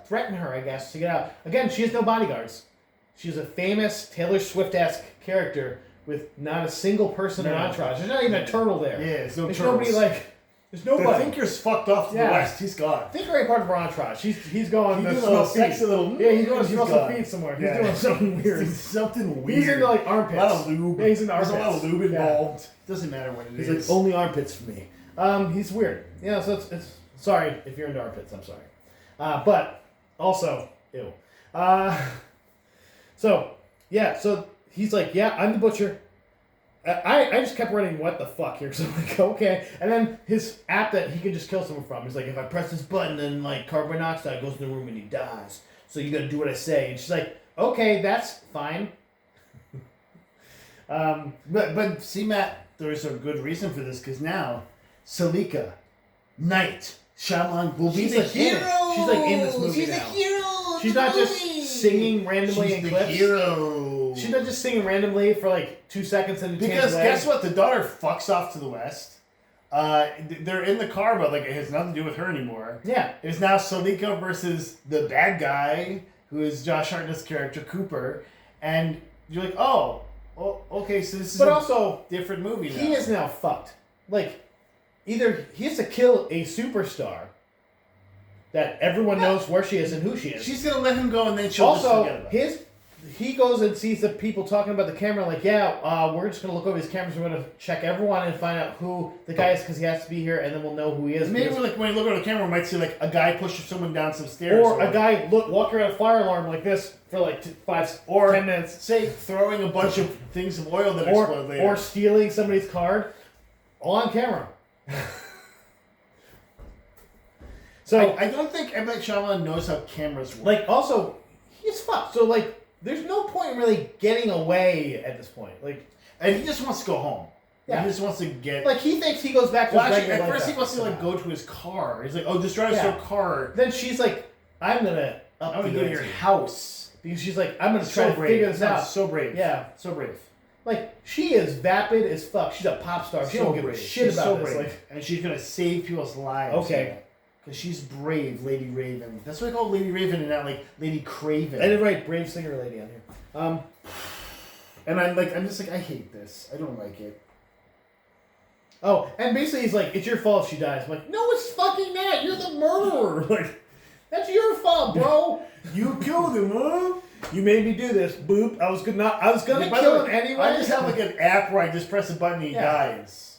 threaten her, I guess, to get out. Again, she has no bodyguards. She's a famous Taylor Swift-esque character with not a single person in No. entourage. There's not even a turtle there. Yeah, there's no There's turtles. nobody like. There's The nobody. thinker's fucked off to Yeah. the west. He's gone. Think very part of her entourage. He's going He's to doing a smell little feet. sexy little. Yeah, he's going to he's smell some gone. feet somewhere. He's Yeah. doing something weird. It's something weird. He's into like armpits. A lot of lube. Yeah, he's into There's armpits. a lot of lube Yeah. involved. Doesn't matter what it is. He's like only armpits for me. He's weird. Yeah, so it's sorry if you're into armpits. I'm sorry, but also ew. So yeah, so he's like, yeah, I'm the butcher. I just kept running what the fuck here, so I'm like, okay. And then his app that he can just kill someone from, he's like, if I press this button, then like carbon monoxide goes in the room and he dies. So you gotta do what I say. And she's like, okay, that's fine. But see, Matt, there's a good reason for this because now Salika, Knight, Shyamalan will be She's the a hero. hero. She's like in this movie She's now. a hero. She's of the not just movie. singing randomly She's in the clips. hero. She's not just singing randomly for like 2 seconds and Because guess what? The daughter fucks off to the west. They're in the car, but like it has nothing to do with her anymore. Yeah. It's now Salika versus the bad guy, who is Josh Hartnett's character Cooper, and you're like, oh, okay, so this is But a also, different movie now. he is now fucked. Like, either he has to kill a superstar that everyone knows where she is and who she is. She's gonna let him go, and then she'll just forget Also, about it. he goes and sees the people talking about the camera, like, yeah, we're just gonna look over his cameras, we're gonna check everyone and find out who the guy is because he has to be here, and then we'll know who he is. Maybe because- like when you look at the camera, we might see like a guy pushing someone down some stairs, or a guy walking around a fire alarm like this for like 10 minutes. say throwing a bunch of things of oil that explode later. Or stealing somebody's card, all on camera. So, I don't think M. Night Shyamalan knows how cameras work. like, also, he's fucked. So, like, there's no point in really getting away at this point. And he just wants to go home. Yeah. He just wants to get. Like he thinks he goes back to Well, his actually, regular at life first he after wants to like somehow. go to his car. He's like, "Oh, just drive us to Yeah. a car. Then she's like, I'm gonna I'm gonna go to your ante." house." Because she's like, I'm gonna So try to brave. figure this No, out. So brave. Yeah. So brave. Like, she is vapid as fuck. She's a pop star. She so don't give brave. a shit She's about so this. brave. Like, And she's gonna save people's lives. Okay. Because she's brave, Lady Raven. That's why I call Lady Raven and not like Lady Craven. I did write brave singer lady on here. And I'm just like, I hate this. I don't like it. Oh, and basically he's like, it's your fault if she dies. I'm like, no, it's fucking not. You're the murderer. Like, that's your fault, bro. You killed him, huh? You made me do this. Boop. I was gonna By the kill way, him anyway. I just have like an app where I just press a button and he Yeah. dies.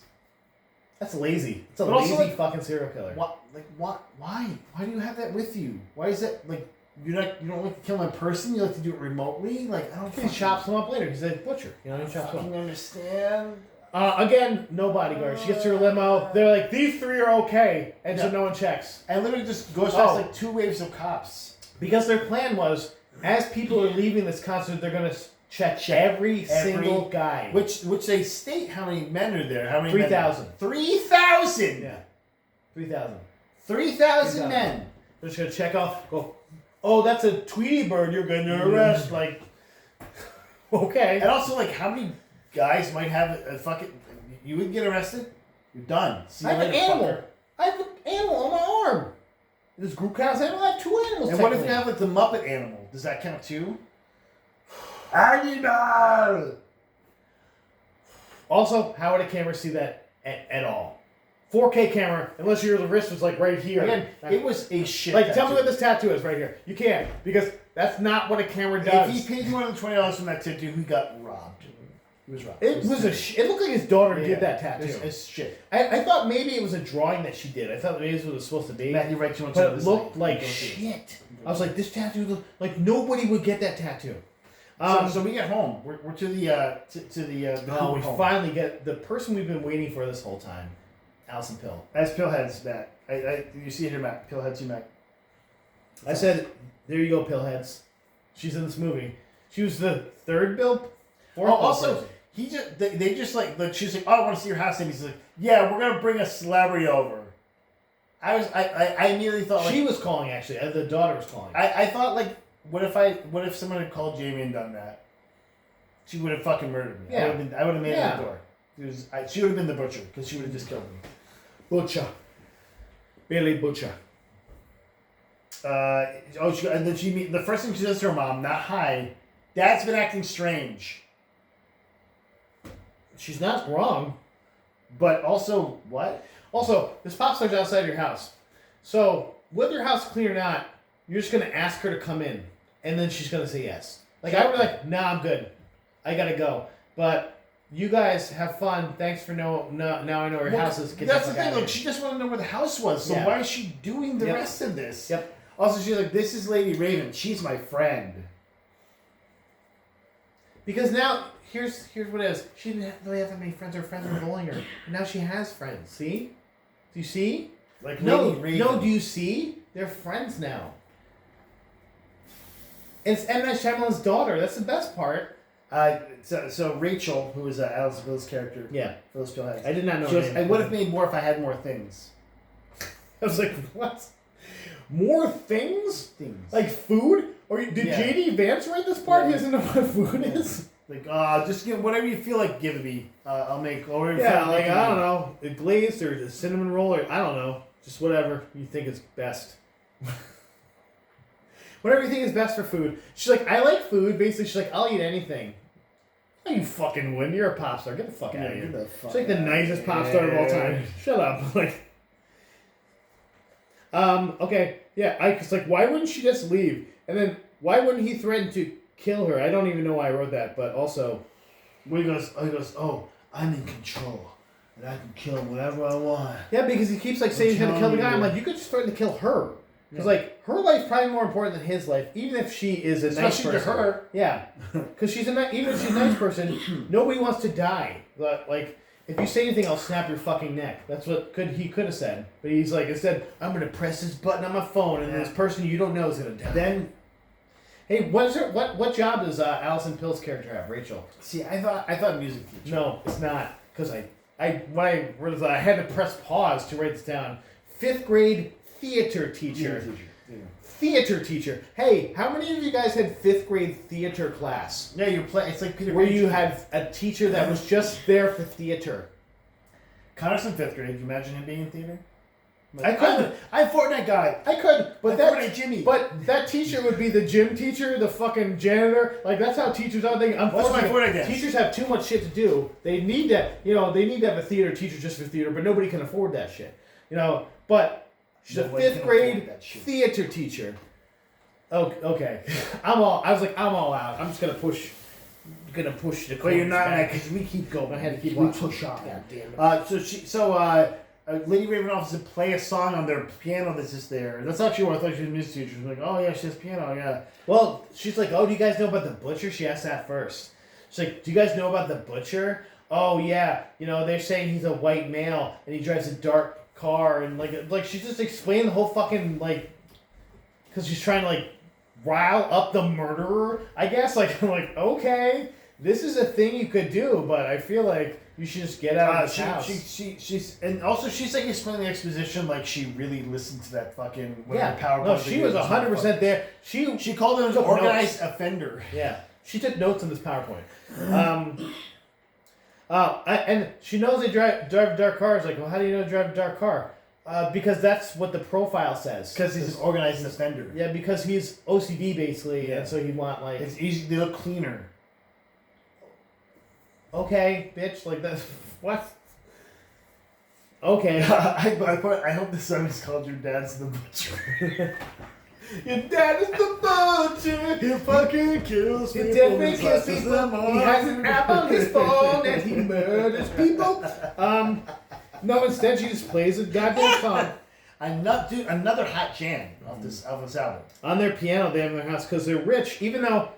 That's lazy. It's a But also, lazy like, fucking serial killer. What? Like what? Why? Why do you have that with you? Why is that like you don't like to kill him in person? You like to do it remotely? Like I don't He fucking, chops him up later. He's a butcher. You know, he chops him up. fucking understand. Again, no bodyguard. She gets to her limo. They're like, these three are okay, and so Yeah. no one checks. And literally just goes past Oh. like 2 waves of cops. Because their plan was, as people are leaving this concert, they're gonna check every single guy. Which they state how many men are there. How many? 3,000. 3,000. Yeah. 3,000. 3,000 men. They're just gonna check off, go, oh, that's a Tweety bird you're gonna arrest. Like, okay. And also, like, how many guys might have a fucking? You would get arrested. You're done. See I you have an later, animal. fucker. I have an animal on my arm. This group counts animal. I have 2 animals. And what if you technically. have like the Muppet animal? Does that count too? Animal. Also, how would a camera see that at all? 4K camera, unless your wrist was like right here. Again, it was a shit. like, tell me tattoo. what this tattoo is right here. You can't, because that's not what a camera does. If he paid more than $20 from that tattoo, he got robbed. He was robbed. It was it looked like his daughter Yeah, did that tattoo. It's shit. I thought maybe it was a drawing that she did. I thought maybe this was supposed to be. Matt, you write too much But into it this looked thing. like Don't do it. shit. I was like, this tattoo, like nobody would get that tattoo. So we get home. We're to the We home. finally get the person we've been waiting for this whole time, Allison Pill. That's Pillhead's back. You see it here, Matt. Pillhead's you, Matt. I said, there you go, Pillheads. She's in this movie. She was the third Bill. Fourth Bill Also, person. they just like she's like, oh, I want to see your house, and he's like, yeah, we're gonna bring a celebrity over. I immediately thought like, She was calling actually. The daughter was calling. I thought like, what if someone had called Jamie and done that? She would have fucking murdered me. Yeah. I would have made Yeah. it the door. She would have been the butcher because she would have just killed me. Butcher. Billy Butcher. And then the first thing she says to her mom, not hi, Dad's been acting strange. She's not wrong. But also, what? Also, this pop star's outside your house. So, whether your house is clean or not, you're just going to ask her to come in. And then she's going to say yes. Like, I would be like, nah, I'm good. I got to go. But you guys have fun. Thanks for now I know where your house is. Get That's the the fuck thing. outta Like, here. she just wanted to know where the house was. So Yeah. why is she doing the Yep. rest of this? Yep. Also, she's like, this is Lady Raven. She's my friend. Because now, here's what it is. She didn't really have that many friends. Her friends were bullying her. And now she has friends. See? Do you see? Like No, Lady Raven. no, do you see? They're friends now. It's M. Night Shyamalan's daughter. That's the best part. So Rachel, who was Alice Bill's character, Yeah. Phyllis Pillhead. I did not know She her goes, name. I would have made more if I had more things. I was like, what? More things? Things. Like food? Or did Yeah. J.D. Vance write this part? Yeah. He doesn't know what food is? Like, just give whatever you feel like giving me. I'll make. Or whatever you Yeah, feel like, making I don't me. know. A glazed or a cinnamon roll or I don't know. Just whatever you think is best. Whatever you think is best for food. She's like, I like food. Basically, she's like, I'll eat anything. No, you fucking wouldn't. You're a pop star. Get the fuck out of here. Get the fuck She's like the out. nicest pop star of all time. Shut up. Like, okay, yeah. It's like, why wouldn't she just leave? And then why wouldn't he threaten to kill her? I don't even know why I wrote that, but also, Well, he goes, oh, I'm in control, and I can kill whatever I want. yeah, because he keeps like saying he's gonna kill the guy. I'm like, you could just threaten to kill her. Because like her life's probably more important than his life, even if she is a nice Especially to person. her. Yeah, because she's even if she's a nice person, nobody wants to die. But like, if you say anything, I'll snap your fucking neck. That's what he could have said. But he's like, instead, I'm gonna press this button on my phone, and this person you don't know is gonna die. Then, Hey, what job does Allison Pill's character have? Rachel. see, I thought music teacher. No, it's not. Because when I read this, I had to press pause to write this down. 5th grade theater teacher. Yeah. Theater teacher. Hey, how many of you guys had 5th grade theater class? Yeah, you play. It's like Peter. Where Pan. you had a teacher that was just there for theater. Connor's in 5th grade. Can you imagine him being in theater? I could. I'm Fortnite guy. I could, but I'm that Fortnite Jimmy. But that teacher would be the gym teacher, the fucking janitor. Like that's how teachers are thinking. What's my Unfortunately, Fortnite dance? teachers have too much shit to do. They need that. They need to have a theater teacher just for theater, but nobody can afford that shit. But she's Nobody a can 5th grade afford that shit. theater teacher. Oh, okay. I'm all out. I'm just gonna push the. But you're not, back. because we keep going. I had to keep we watching. push on. God damn it. Lady Raven offers to play a song on their piano that's just there. That's actually what I thought she was a music teacher. She was like, oh yeah, she has piano, yeah. Well, she's like, oh, do you guys know about the butcher? She asked that first. She's like, do you guys know about the butcher? Oh yeah, they're saying he's a white male and he drives a dark car and like she just explained the whole fucking because she's trying to rile up the murderer. I guess I'm like, okay, this is a thing you could do, but I feel like you should just get out of this house. She's and also she's explaining the exposition like she really listened to that fucking Yeah, PowerPoint. no, she was 100% there. She called him an took organized offender. Yeah, she took notes on this PowerPoint. And she knows they drive dark cars. Like, well, how do you know to drive a dark car? Because that's what the profile says. Because he's an organized offender. Yeah, because he's OCD basically, Yeah. and so he'd want It's easy. They look cleaner. okay, bitch, that's what? Okay. I hope the song is called "Your Dad's the Butcher." Your dad is the butcher. He fucking kills He people. definitely kills slices people. them He up. has an app on his phone and he murders people. No, instead she just plays a goddamn song. another hot jam off this album. On their piano, they have in their house because they're rich. Even though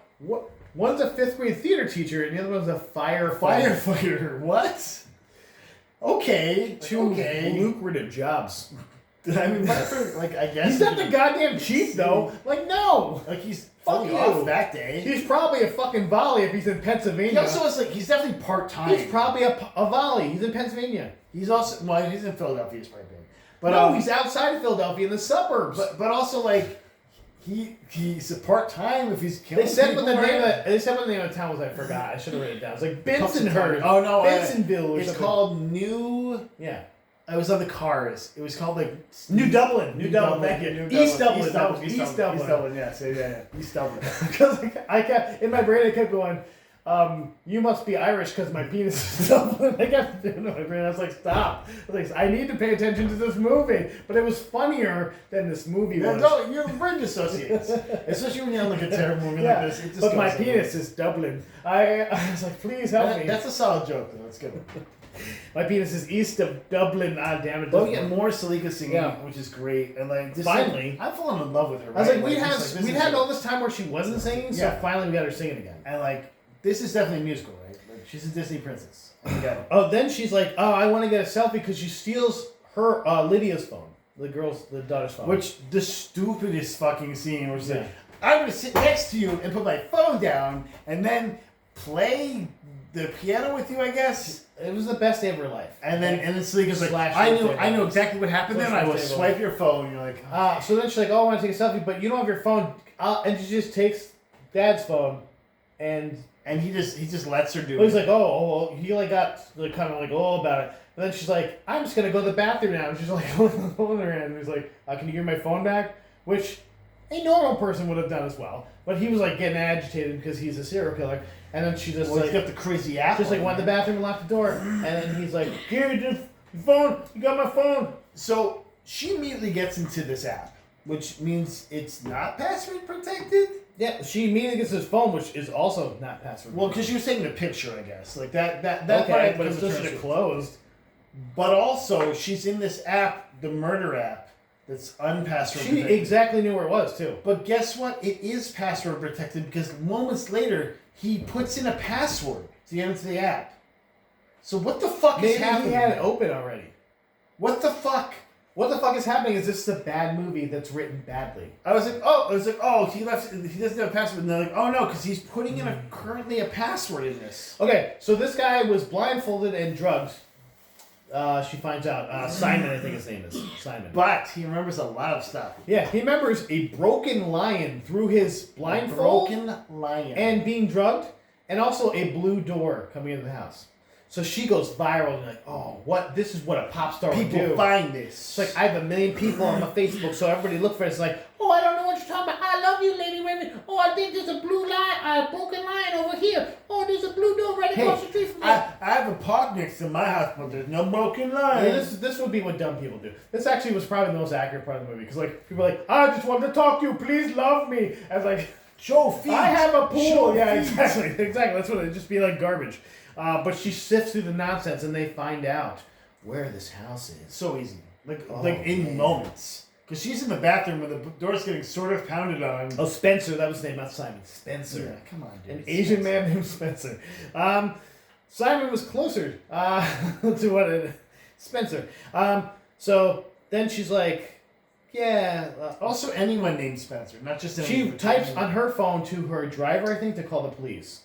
one's a 5th grade theater teacher and the other one's a firefighter. Firefighter, what? Okay, okay. Lucrative jobs. I mean, I guess He's not the goddamn chief though. Like no. Like he's Fuck fully you. off that day. He's probably a fucking volley if he's in Pennsylvania. He also is he's definitely part time. He's probably a volley. He's in Pennsylvania. He's also he's in Philadelphia. He's probably big. But No, he's outside of Philadelphia in the suburbs. but also he's a part time if he's killing. They said people, what the name right? of they said what the name of the town was. I forgot. I should have written it down. It's like Bensonhurst. Oh no, Bensonville. Or it's something. called New. Yeah. It was on the cars. It was called New Dublin. New Dublin. Thank you. East Dublin. East That was Dublin. East Dublin. East Dublin. Yeah. East Dublin. Because I kept in my brain, I kept going. You must be Irish because my penis is Dublin. I kept doing it in my brain. I was like, stop. I was like, I need to pay attention to this movie. But it was funnier than this movie was. No, you're brain associates, especially when you're on a terrible movie Yeah, like this. It just but my goes penis is Dublin. I was like, please help me. That's a solid joke, though. That's good. My penis is east of Dublin. Ah, damn it. But we get more Salika singing, Yeah. which is great. And Finally. I'm falling in love with her. I was right? like, we'd just this is had it. all this time where she wasn't singing, so Yeah. finally we got her singing again. And this is definitely a musical, right? She's a Disney princess. And we got it. Oh, then she's like, oh, I want to get a selfie because she steals her Lydia's phone, the daughter's phone. Which the stupidest fucking scene where she's Yeah. like, I'm gonna sit next to you and put my phone down and then play the piano with you, I guess. It was the best day of her life. And then Salika's like, Slash I table. know exactly what happened then. Slash I will table. swipe your phone. And you're like, So then she's like, oh, I want to take a selfie, but you don't have your phone. And she just takes Dad's phone, and he just lets her do he's it. like, oh, he got kind of about it. And then she's like, I'm just gonna go to the bathroom now. And she's like, holding the phone in her hand. And he's like, can you give me my phone back? Which a normal person would have done as well. But he was getting agitated because he's a serial killer. And then she just He's got the crazy app. just went in the bathroom and locked the door. And then he's like, here, your phone. You got my phone. So she immediately gets into this app, which means it's not password protected. Yeah, she immediately gets his phone, which is also not password. Well, because she was taking a picture, I guess. That okay, part but it's becomes just transfer. closed. But also, she's in this app, the murder app, that's unpassword She protected. exactly knew where it was too. But guess what? It is password protected because moments later he puts in a password to get into the app. So what the fuck is Maybe happening? he had it open already. What the fuck? What the fuck is happening? Is this a bad movie that's written badly? I was like, he left. He doesn't have a password. And they're like, oh no, because he's putting in currently a password in this. Okay, so this guy was blindfolded and drugged. She finds out. Simon, I think his name is. Simon. But he remembers a lot of stuff. Yeah, he remembers a broken lion through his blindfold Broken lion. and being drugged, and also a blue door coming into the house. So she goes viral and like, oh, what? This is what a pop star would people do. find this. It's like, I have 1 million people on my Facebook, so everybody look for it. It's like, oh, I don't know what you're talking about. I love you, Lady Raven. Oh, I think there's a broken line over here. Oh, there's a blue door right across the street from me. I have a park next to my house, but there's no broken line. Yeah, this would be what dumb people do. This actually was probably the most accurate part of the movie because people are like, I just want to talk to you. Please love me. I was like, show feet. I have a pool. Show Yeah, feet. exactly. That's what it'd just be like garbage. But she sifts through the nonsense and they find out where this house is. So easy. Like in man. moments. Because she's in the bathroom where the door's getting sort of pounded on. Oh, Spencer. That was his name, not Simon. Spencer. Yeah, come on, dude. An Asian man named Spencer. Simon was closer to what it... Spencer. So then she's like, yeah. Also, anyone named Spencer, not just She anyone. types on her phone to her driver, I think, to call the police.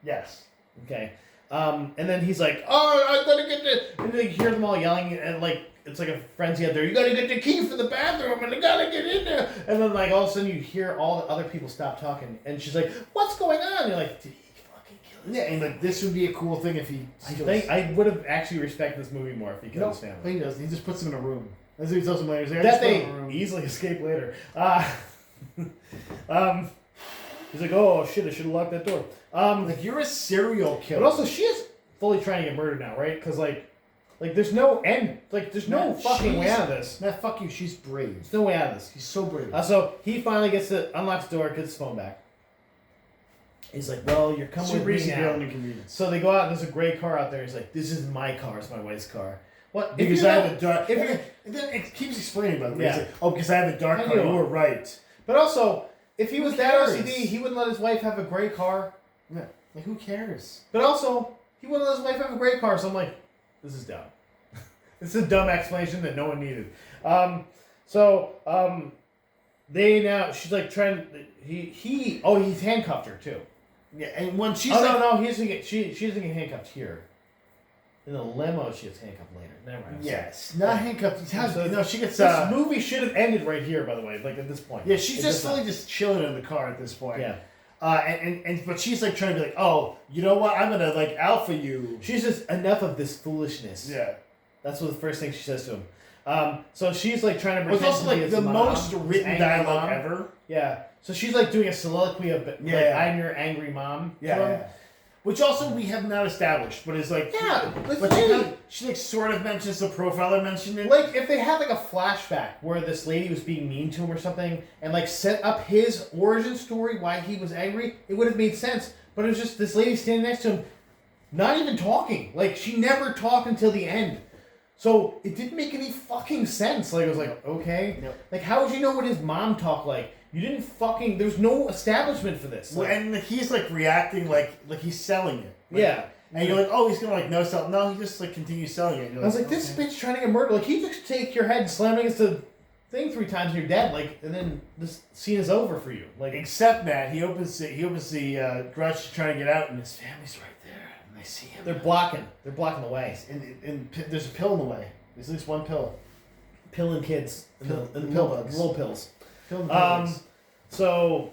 Yes. Okay. And then he's like, oh, I gotta get the... And they hear them all yelling, and it's like a frenzy out there. You gotta get the key for the bathroom, and I gotta get in there. And then all of a sudden you hear all the other people stop talking, and she's like, what's going on? And you're like, did he fucking kill his... Yeah, and this would be a cool thing if he... I think I would have actually respected this movie more if he killed his No, family. he doesn't. He just puts him in a room. That's what he tells him later. He's like, I That just put they him in a room. easily escape later. He's like, oh shit, I should have locked that door. You're a serial killer. But also, she is fully trying to get murdered now, right? Because there's no end. There's no Matt, fucking way she's- out of this. Matt, fuck you. She's brave. There's no way out of this. He's so brave. So he finally unlocks the door, gets his phone back. He's like, well, you're coming with me Super easy now. and inconvenience. So they go out, and there's a gray car out there. He's like, this isn't my car, it's my wife's car. What? Because I have a dark. if And you're- then it keeps explaining about it. Yeah. It's like, oh, because I have a dark I car. know. You were right. But also, if he was Who that cares? OCD, he wouldn't let his wife have a great car. Yeah. Like, who cares? But also, he wouldn't let his wife have a great car. So I'm like, this is dumb. This is a dumb explanation that no one needed. They now she's like trying to he's handcuffed her too. Yeah, and when she's No, he doesn't get she doesn't get handcuffed here. In the limo, she gets handcuffed later. Never mind. yes, not handcuffed. So No, she gets. This movie should have ended right here, by the way. Like at this point. Yeah, she's It just does not. fully just chilling in the car at this point. Yeah. But she's like trying to be like, oh, you know what? I'm gonna like alpha you. She's just enough of this foolishness. Yeah. That's what the first thing she says to him. So she's like trying to It's pretend also to be like his the mom, most his written angry dialogue mom. ever. Yeah. So she's like doing a soliloquy of like, Yeah. I'm your angry mom. to Yeah. him. yeah. Which also we have not established, but it's like Yeah, but let's she, say- she like sort of mentions the profiler mentioned it. Like if they had like a flashback where this lady was being mean to him or something, and like set up his origin story why he was angry, it would have made sense. But it was just this lady standing next to him, not even talking. Like she never talked until the end. So it didn't make any fucking sense. Like I was like, okay, Yep. like how would you know what his mom talked like? You didn't fucking. There's no establishment for this. Well, Like, and he's like reacting like he's selling it. Like, yeah. And you're like, oh, he's gonna like no sell. No, he just like continues selling it. You're I was like, this bitch trying to get murdered. Like, he just take your head and slam against the thing 3 times and you're dead. Like, and then this scene is over for you. Like, Except that he opens the garage to try to get out, and his family's right there, and they see him. they're blocking the way. And there's a pill in the way. There's at least one pill. Pilling kids. Pill- and pill little, bugs. little pills. Pill in the pill. So,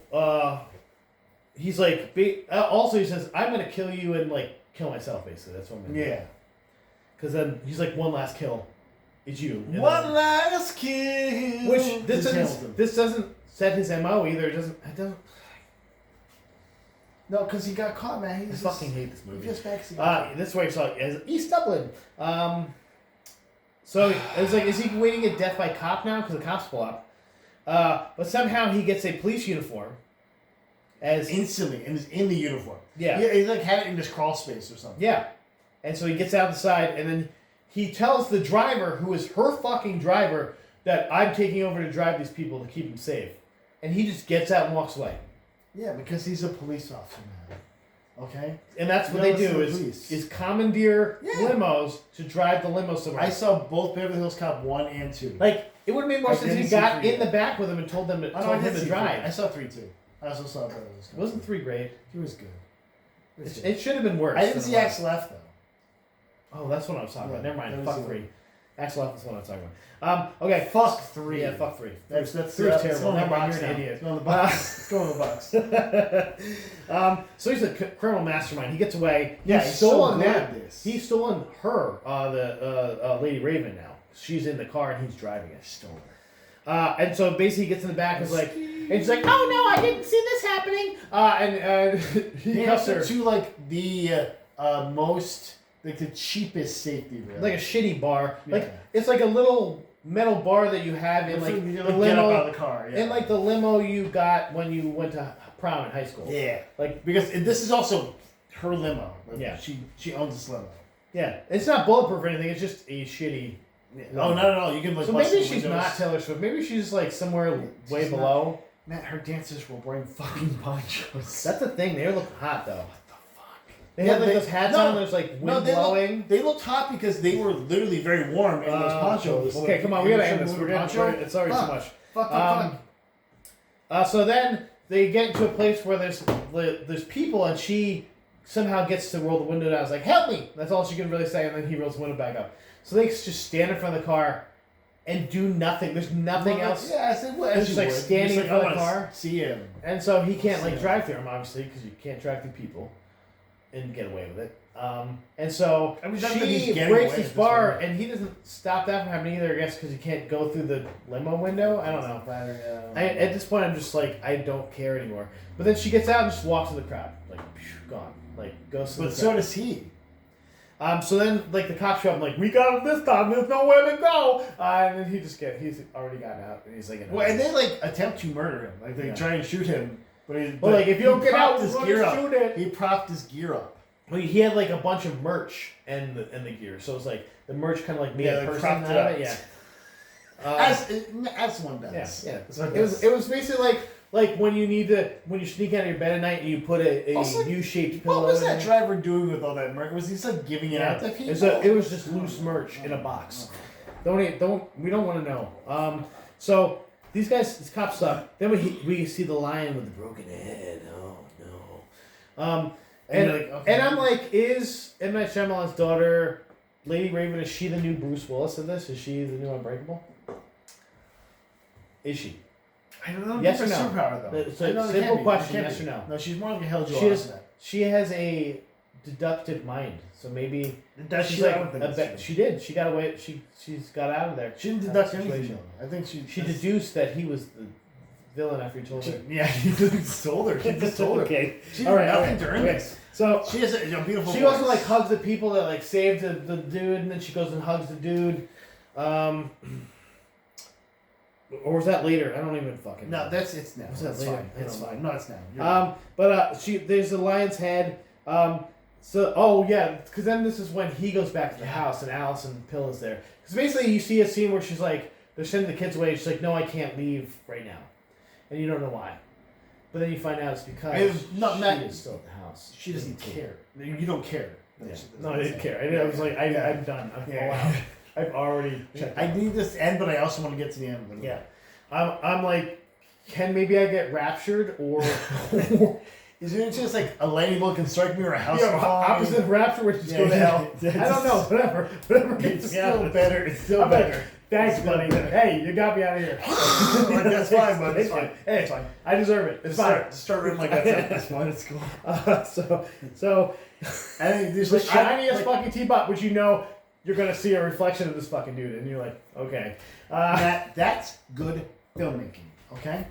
he's like, also he says, I'm going to kill you and, like, kill myself, basically. That's what I'm going to do. Yeah. Because then he's like, one last kill. It's you. And One then- last kill. Which, It's Hamilton. this doesn't set his MO either. It doesn't. No, because he got caught, man. I fucking hate this movie. Just back. This way, so East Dublin. So it's like, is he waiting at death by cop now? Because the cops pull up. But somehow he gets a police uniform. As Instantly, and is in the uniform. Yeah. He like had it in his crawl space or something. yeah, and so he gets out the side, and then he tells the driver, who is her fucking driver, that I'm taking over to drive these people to keep them safe. And he just gets out and walks away. Yeah, because he's a police officer now. Okay. And that's what No, they it's do the is police. commandeer Yeah. limos to drive the limo somewhere. I saw both Beverly Hills Cop 1 and 2. Like, it would have made more I sense if didn't he see got 3 in the yet. back with him and told them to, I told did him to see drive. 3. I saw 3 too. I also saw Beverly Hills Cop. Wasn't 3 great? He was good. It was good. It should have been worse. I didn't than see it was. Axel F though. Oh, that's what I was talking about. Yeah, Never mind. that was Fuck the- 3. Axel F is what I was talking about. Okay. Fuck 3. Yeah, fuck 3. That's 3's it's terrible. going in Never the mind, box you're an now. idiot. It's going in the box. It's going in the box. So he's a criminal mastermind. He gets away. Yeah, he's he's so stolen good that. at this. He's stolen her, the Lady Raven now. She's in the car and he's driving it. Stolen. And so basically he gets in the back and is like, and she's like, oh no, I didn't see this happening. And he cuffs her. to like the most like the cheapest safety rail. Like a shitty bar. Like, Yeah. it's like a little metal bar that you have in like you the get up limo. out of the car. Yeah. In like the limo you got when you went to prom in high school. yeah, Like, because this is also her limo. Like, Yeah. she owns this limo. yeah. It's not bulletproof or anything, it's just a shitty. No, not at all. You can like. So bust maybe the she's windows. not Taylor Swift. Maybe she's like somewhere way She's not. below. Matt, her dancers were wearing fucking ponchos. That's the thing. They look hot though. They Yeah, have like they- those hats no, on. There's like wind No, blowing. they looked hot because they were literally very warm in those ponchos. Okay, come on. We gotta end this. We're getting Poncho? it's already Fuck. too much. Fuck. So then they get into a place where there's people, and she somehow gets to roll the window down. I was like, "Help me!" That's all she can really say, and then he rolls the window back up. So they just stand in front of the car and do nothing. There's nothing else, Yeah, I said, well, It's as just you like would. standing Just in front I of the wanna car. See him. and so he can't like Yeah. drive through them, obviously, because you can't drive through people and get away with it. And so I mean, not that he's she getting breaks away his with bar, this and he doesn't stop that from happening either. I guess because he can't go through the limo window. I don't know. At this point, I'm just like, I don't care anymore. But then she gets out and just walks to the crowd, like, phew, gone, like goes to But the so crowd. does he. So then, like the cops show up, like, we got him this time. There's nowhere to go. And then he's already gotten out, and he's like, Well, and they like attempt to murder him. Like they Yeah. try and shoot him, but he. Well, like, if you don't get out, his we're gear gonna up. shoot it. He propped his gear up. Well, he had like a bunch of merch and the gear, so it was like the merch kind of like made a like person cropped out it of up. it. Yeah. As one does. Yeah. As one It was does. it was basically like when you sneak out of your bed at night and you put a Also, U-shaped pillow. What was in that there. driver doing with all that merch? Was he just like giving it out to people? It was just loose merch in a box. We don't want to know. So these cops suck. Then we see the lion with the broken head. Oh no. And you're like, okay. And I'm like, is M. Night Shyamalan's daughter, Lady Raven, is she the new Bruce Willis of this? Is she the new Unbreakable? Is she? I don't know. Yes or no? Superpower though. It's a I know it simple can't be. question, It can't yes be. or no? No, she's more like a Hell She is. She has a deductive mind, so maybe Does she's she? like I don't think that's true. she did. She got away. She's got out of there. She didn't deduct Situation. anything. I think She deduced that he was the villain after he told her. Yeah, he just told her. He just told her. Okay. She All did right. nothing okay, during okay. this. So She has a beautiful. she voice. also like hugs the people that like saved the dude, and then she goes and hugs the dude. Or was that later? I don't even fucking know. No, it's now. Was that It's later? fine. I It's don't know. fine. No, it's now. You're right. But there's the lion's head. Because then this is when he goes back to the house and Allison Pill is there. Because basically you see a scene where she's like, they're sending the kids away. She's like, no, I can't leave right now, and you don't know why. But then you find out it's because she is still at the house. She doesn't care. You don't care. Yeah. No, I didn't care. I was like, I'm done. I'm all out. I've already checked out. I need this to end, but I also want to get to the end. Of it. Yeah. I'm like, can maybe I get raptured or Is there any chance like a ladybug can strike me or a house yeah, can fall on me? opposite of rapture, which is Yeah, go to yeah, hell? yeah, I don't know. Whatever It's gets me out still of this. better. It's still I'm like, better. thanks, It's still buddy. better. Hey, you got me out of here. Like, that's fine, bud. It's fine. Hey, It's fine. I deserve it. It's fine. Start written like that. That's fine. It's cool. So I think there's the like shiniest fucking teapot, which you know you're gonna see a reflection of this fucking dude, and you're like, okay. that's good filmmaking. Okay.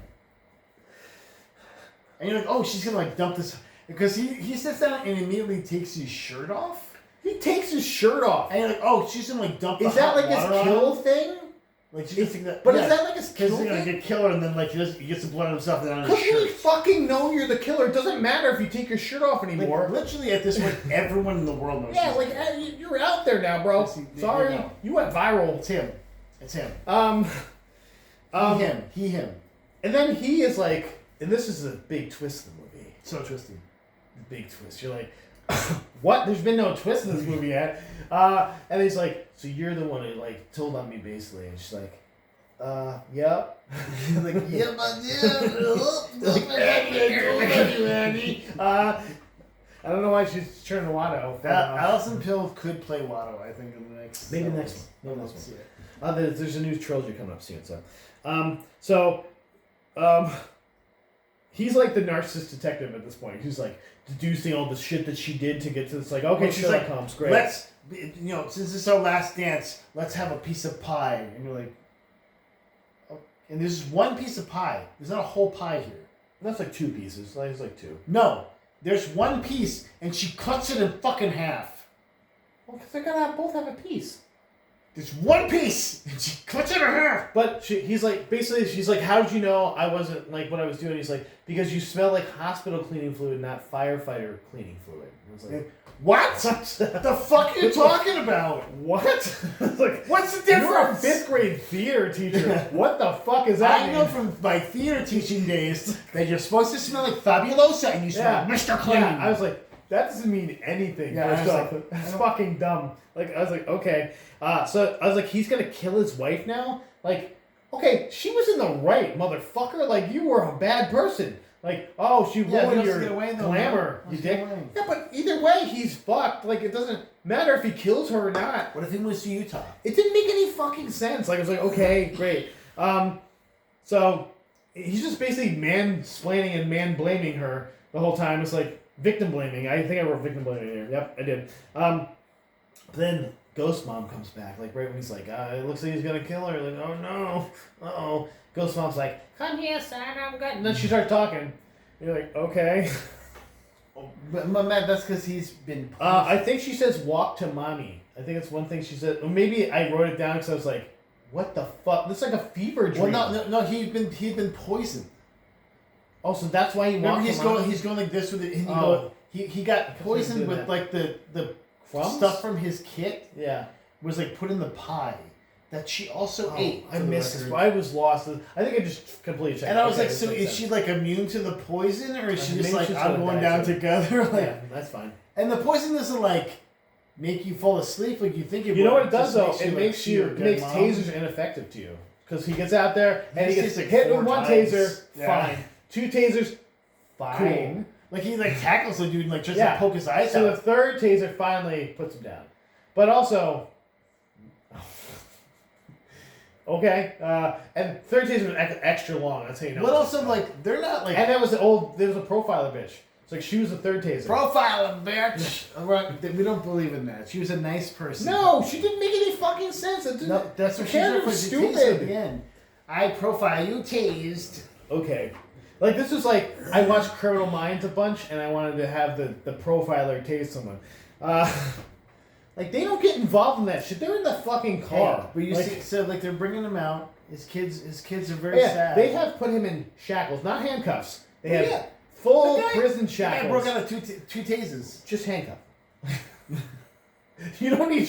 And you're like, oh, she's gonna like dump this because he sits down and immediately takes his shirt off. He takes his shirt off. And you're like, oh, she's gonna like dump. Is the that hot like his water on kill him? thing? Like she's just that. But is that like his Because kill he's gonna thing? get killer and then like he gets the blood on himself and on his Because we shirt. fucking know you're the killer. It doesn't matter if you take your shirt off anymore. Like, literally at this point, everyone in the world knows. Yeah, he's- like you're out there now, bro. Yes, they Sorry, know. you went viral. It's him. It's him. He Him. And then he is like, and this is a big twist in the movie. So twisty. Big twist. You're like, what? There's been no twist in this movie yet. And he's like, so you're the one who like told on me basically, and she's like, yep. Like, yeah, but I don't know why she's turning to Watto. Alison Pill could play Watto, I think, in the next. Maybe the next one. Maybe the next Let's one. see it. There's a new trilogy coming up soon, he's like the narcissist detective at this point. He's like deducing all the shit that she did to get to this. Like, okay, Well, she's Sherlock like, Holmes, great. Let's, since this is our last dance, let's have a piece of pie. And you're like, oh, and there's one piece of pie. There's not a whole pie here. That's like two pieces. Like, it's like two. No, there's one piece, and she cuts it in fucking half. Well, because they're gonna both have a piece. There's one piece, and she cuts it in half. But he's like, basically, she's like, how did you know I wasn't like what I was doing? He's like, because you smell like hospital cleaning fluid, not firefighter cleaning fluid. And I was like, What? The fuck are you talking about? what? Like, What's the you're a difference? fifth grade theater teacher. What the fuck is that? I know from my theater teaching days that you're supposed to smell like Fabulosa and you smell Mr. Clean. Yeah, I was like, that doesn't mean anything. Yeah, First I off, was like, that's fucking dumb. Like, I was like, okay. So I was like, he's gonna kill his wife now? Like, okay, she was in the right, motherfucker. Like, you were a bad person. Like, oh, she Yeah, ruined he wants to your get away, though, glamour, man. you He wants to dick. get away. Yeah, but either way, he's fucked. Like, it doesn't matter if he kills her or not. What if he moves to Utah? It didn't make any fucking sense. Like, I was like, okay, great. So he's just basically mansplaining and man-blaming her the whole time. It's like victim blaming. I think I wrote victim blaming here. Yep, I did. But then Ghost Mom comes back, like right when he's like, it looks like he's gonna kill her. Like, oh no, uh-oh. Ghost Mom's like, come here, son, I'm good. And then she starts talking. You're like, okay. But Matt, that's because he's been. I think she says walk to mommy. I think it's one thing she said. Or maybe I wrote it down because I was like, what the fuck? This is like a fever dream. Well, no, he'd been poisoned. Oh, so that's why he Remember, walked he's to going, mommy? he's going like this with it, and he got poisoned with that. like the Crumbs? stuff from his kit Yeah. was like put in the pie that she also ate. I for the missed this. record. I was lost. I think I just completely checked. And I was Okay, like, this so makes is sense. she like immune to the poison, or is she just Maybe like she's I'm going going back down to it. together? Like, Yeah, that's fine. and the poison doesn't like make you fall asleep like you think it would. You know what it just does though? makes It like, makes see your it dead makes mom. tasers ineffective to you because he gets out there and he He gets gets, like, hit 4 with one times. taser, Yeah. fine. 2 tasers, fine. Cool. Like he like tackles the dude and like tries Yeah. to poke his eyes So the out. third taser finally puts him down, but also. Okay, and third taser was extra long. That's how you know. But it's also like they're not like and there was a profiler bitch. It's like she was the third taser. profiling, bitch. Alright, we don't believe in that. She was a nice person. No, she didn't make any fucking sense. It didn't, No, that's what the she's there character for. was She tased at the stupid. end. I profile you, tased. Okay, like this was like I watched Criminal Minds a bunch, and I wanted to have the profiler tase someone. Like they don't get involved in that shit. They're in the fucking car. Hey, but you Like, see, so like they're bringing him out. His kids are very yeah, sad. they have put him in shackles, not handcuffs. They have Yeah. full The guy- prison The guy shackles. broke out of two tases. Just handcuff. You don't need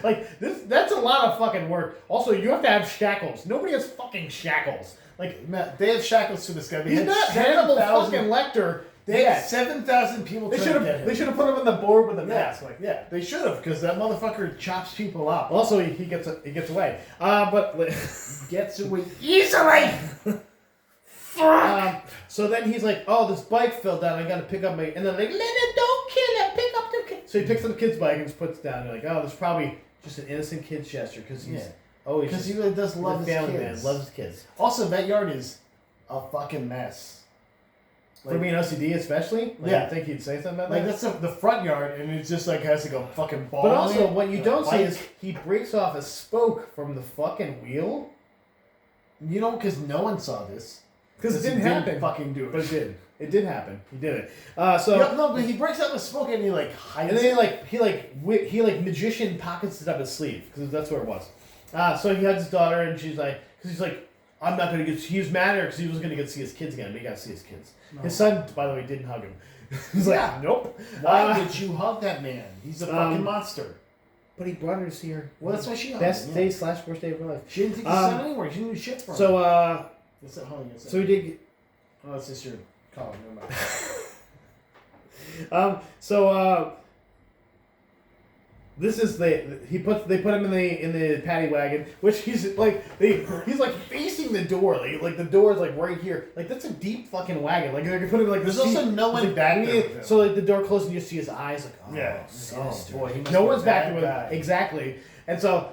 like this. That's a lot of fucking work. Also, you have to have shackles. Nobody has fucking shackles. Like Matt, they have shackles to this guy. They he's had not Hannibal 7,000 fucking Lecter. They Yeah. had 7,000 people. They trying should to get have. him. They should have put him on the board with a Yeah, mask. Like yeah, they should have because that motherfucker chops people up. also he gets away. But Gets away easily. so then he's like, oh, this bike fell down. I gotta pick up my. And then like, let it, don't kill it. Pick up the kid. So he picks up the kid's bike and just puts it down. You're like, oh, this is probably just an innocent kid's gesture because he's Yeah. always Because just he really does love a his family kids. man, loves his kids. Also, that yard is a fucking mess. For me, an OCD especially. Like, Yeah. I think he'd say something about Like that. that's the front yard, and it's just like has like a fucking ball. But in also, it, what you and don't a see bike. is he breaks off a spoke from the fucking wheel. you know, because no one saw this. Because it he didn't happen. Fucking do it. But it did. It did happen. He did it. So Yeah, no, but he breaks out the smoke and he like hides. and then it. he magician pockets it up his sleeve because that's where it was. So he hugs his daughter and she's like, because he's like, I'm not gonna get. He was mad at her because he wasn't gonna get to see his kids again. But he got to see his kids. No. His son, by the way, didn't hug him. He's like, Yeah. nope. Why did you hug that man? He's a fucking monster. But he brought her to see her. Well, that's why she hugged Best him, day yeah. / worst day of her life. She didn't take his son anywhere. She didn't do shit for him. So What's that? Hold on, so he did. oh, it's just your column. Never mind. This is they put him in the paddy wagon, which he's like he's like facing the door, like the door is like right here, like that's a deep fucking wagon, like they could put him like There's the also seat- no one like, back there yeah, with him. so like the door closed and you see his eyes, like oh, Yeah. sinister. Oh, boy, he must No be one's a back bad there with guy. him exactly, and so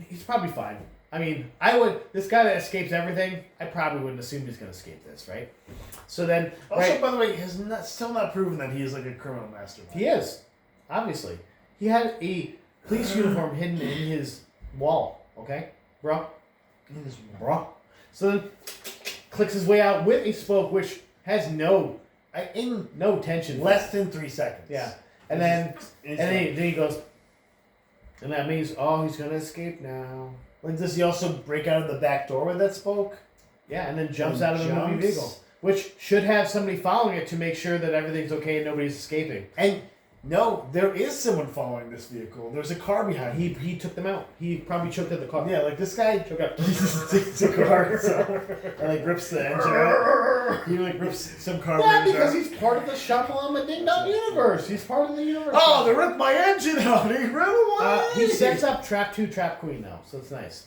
he's probably fine. I mean, this guy that escapes everything, I probably wouldn't assume he's gonna escape this, right? So then, Also, right, by the way, has still not proven that he is like a criminal mastermind. he is, obviously. He had a police uniform hidden in his wall, okay? Bro? Bro. So then clicks his way out with a spoke which has no tension. Less than 3 seconds. Yeah. And then Instantly. then he goes, and that means, oh, he's gonna escape now. Like, does he also break out of the back door with that spoke? Yeah, and then jumps And out of the movie jumps. vehicle. Which should have somebody following it to make sure that everything's okay and nobody's escaping. And no, there is someone following this vehicle. There's a car behind him. He took them out. He probably choked at the car. Yeah, like this guy Choke out. takes the car and like rips the engine out. He like rips some Yeah, carburetors because out. he's part of the Shyamalan Ding Dong universe. He's part of the universe. Oh, they ripped my engine out. He ran away. He sets up Trap 2 Trap Queen though, so it's nice.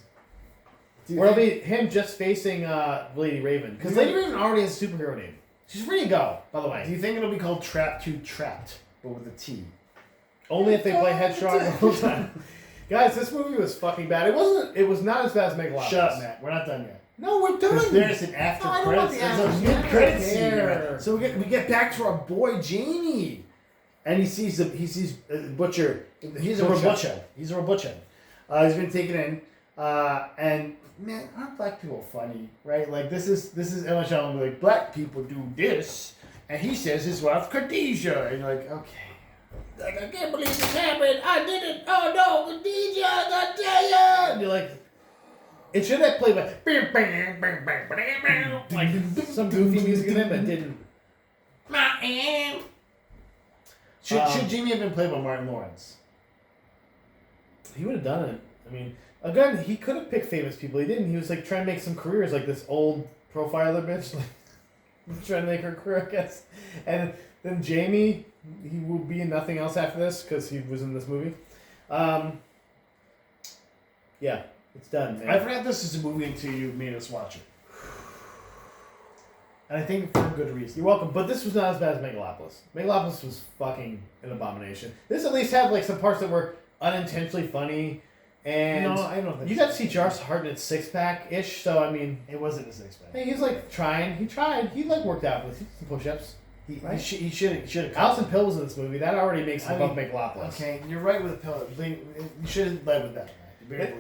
Do you Or it'll think- be him just facing Lady Raven. Because Lady Raven already has a superhero name. She's free to go, by the Do way. you think it'll be called Trap 2 Trapped, but with a T? Only if they play Headstrong the whole time. Guys, this movie was fucking bad. It was not as bad as Megalopolis. Shut up, Matt. We're not done yet. No, we're Because done. there's an after No, I don't want credits. the There's a after new credits. credit I scene. don't care. Matt. So we get back to our boy Jamie, and he sees Butcher. He's a Butcher. Robucha. He's a Robucha. He's been taken in, and man, aren't black people funny, right? Like this is Emma Shalom like black people do this, and he says his wife Khadijah, and you're like, okay. Like, I can't believe this happened. I did it. Oh no, Khadijah, I gotta tell you. And you're like, it should have played like some goofy music in it, but it didn't. Should Jamie have been played by Martin Lawrence? He would have done it. I mean, again, he could have picked famous people. He didn't. He was like trying to make some careers, like this old profiler bitch, like trying to make her career, I guess. And then Jamie, he will be in nothing else after this because he was in this movie. Yeah, it's done, man. I forgot this is a movie until you made us watch it. And I think for good reason. You're welcome, but this was not as bad as Megalopolis. Megalopolis was fucking an abomination. This at least had like some parts that were unintentionally funny, and No, I don't think you got to see Josh Hartnett's six pack ish. So I mean, It wasn't a six-pack. hey, he's like trying. He tried. He like worked out with some push-ups. Right? He should have. Allison Pill was in this movie. That already makes him I above mean, Megalopolis. Okay, you're right with the pill. You should have led with that.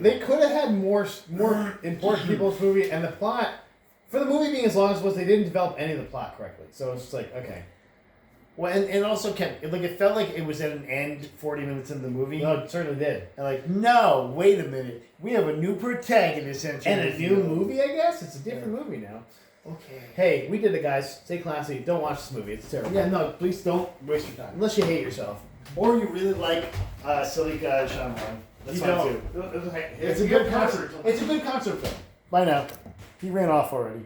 They could have had more important people in this movie, and the plot for the movie being as long as it was, they didn't develop any of the plot correctly. So it's just like, okay, Well, and also kept like it felt like it was at an end 40 minutes into the movie. no, it certainly did. And like, no, wait a minute, we have a new protagonist entering And a the new field. movie, I guess. It's a different movie now. Okay. Hey, we did it, guys. Stay classy. Don't watch this movie. It's terrible. Yeah, no, please don't waste your time. Unless you hate yourself. Or you really like Silly Shyamalan. That's You fine don't. too. It's It's a good concert. It's a good concert film. Bye now. He ran off already.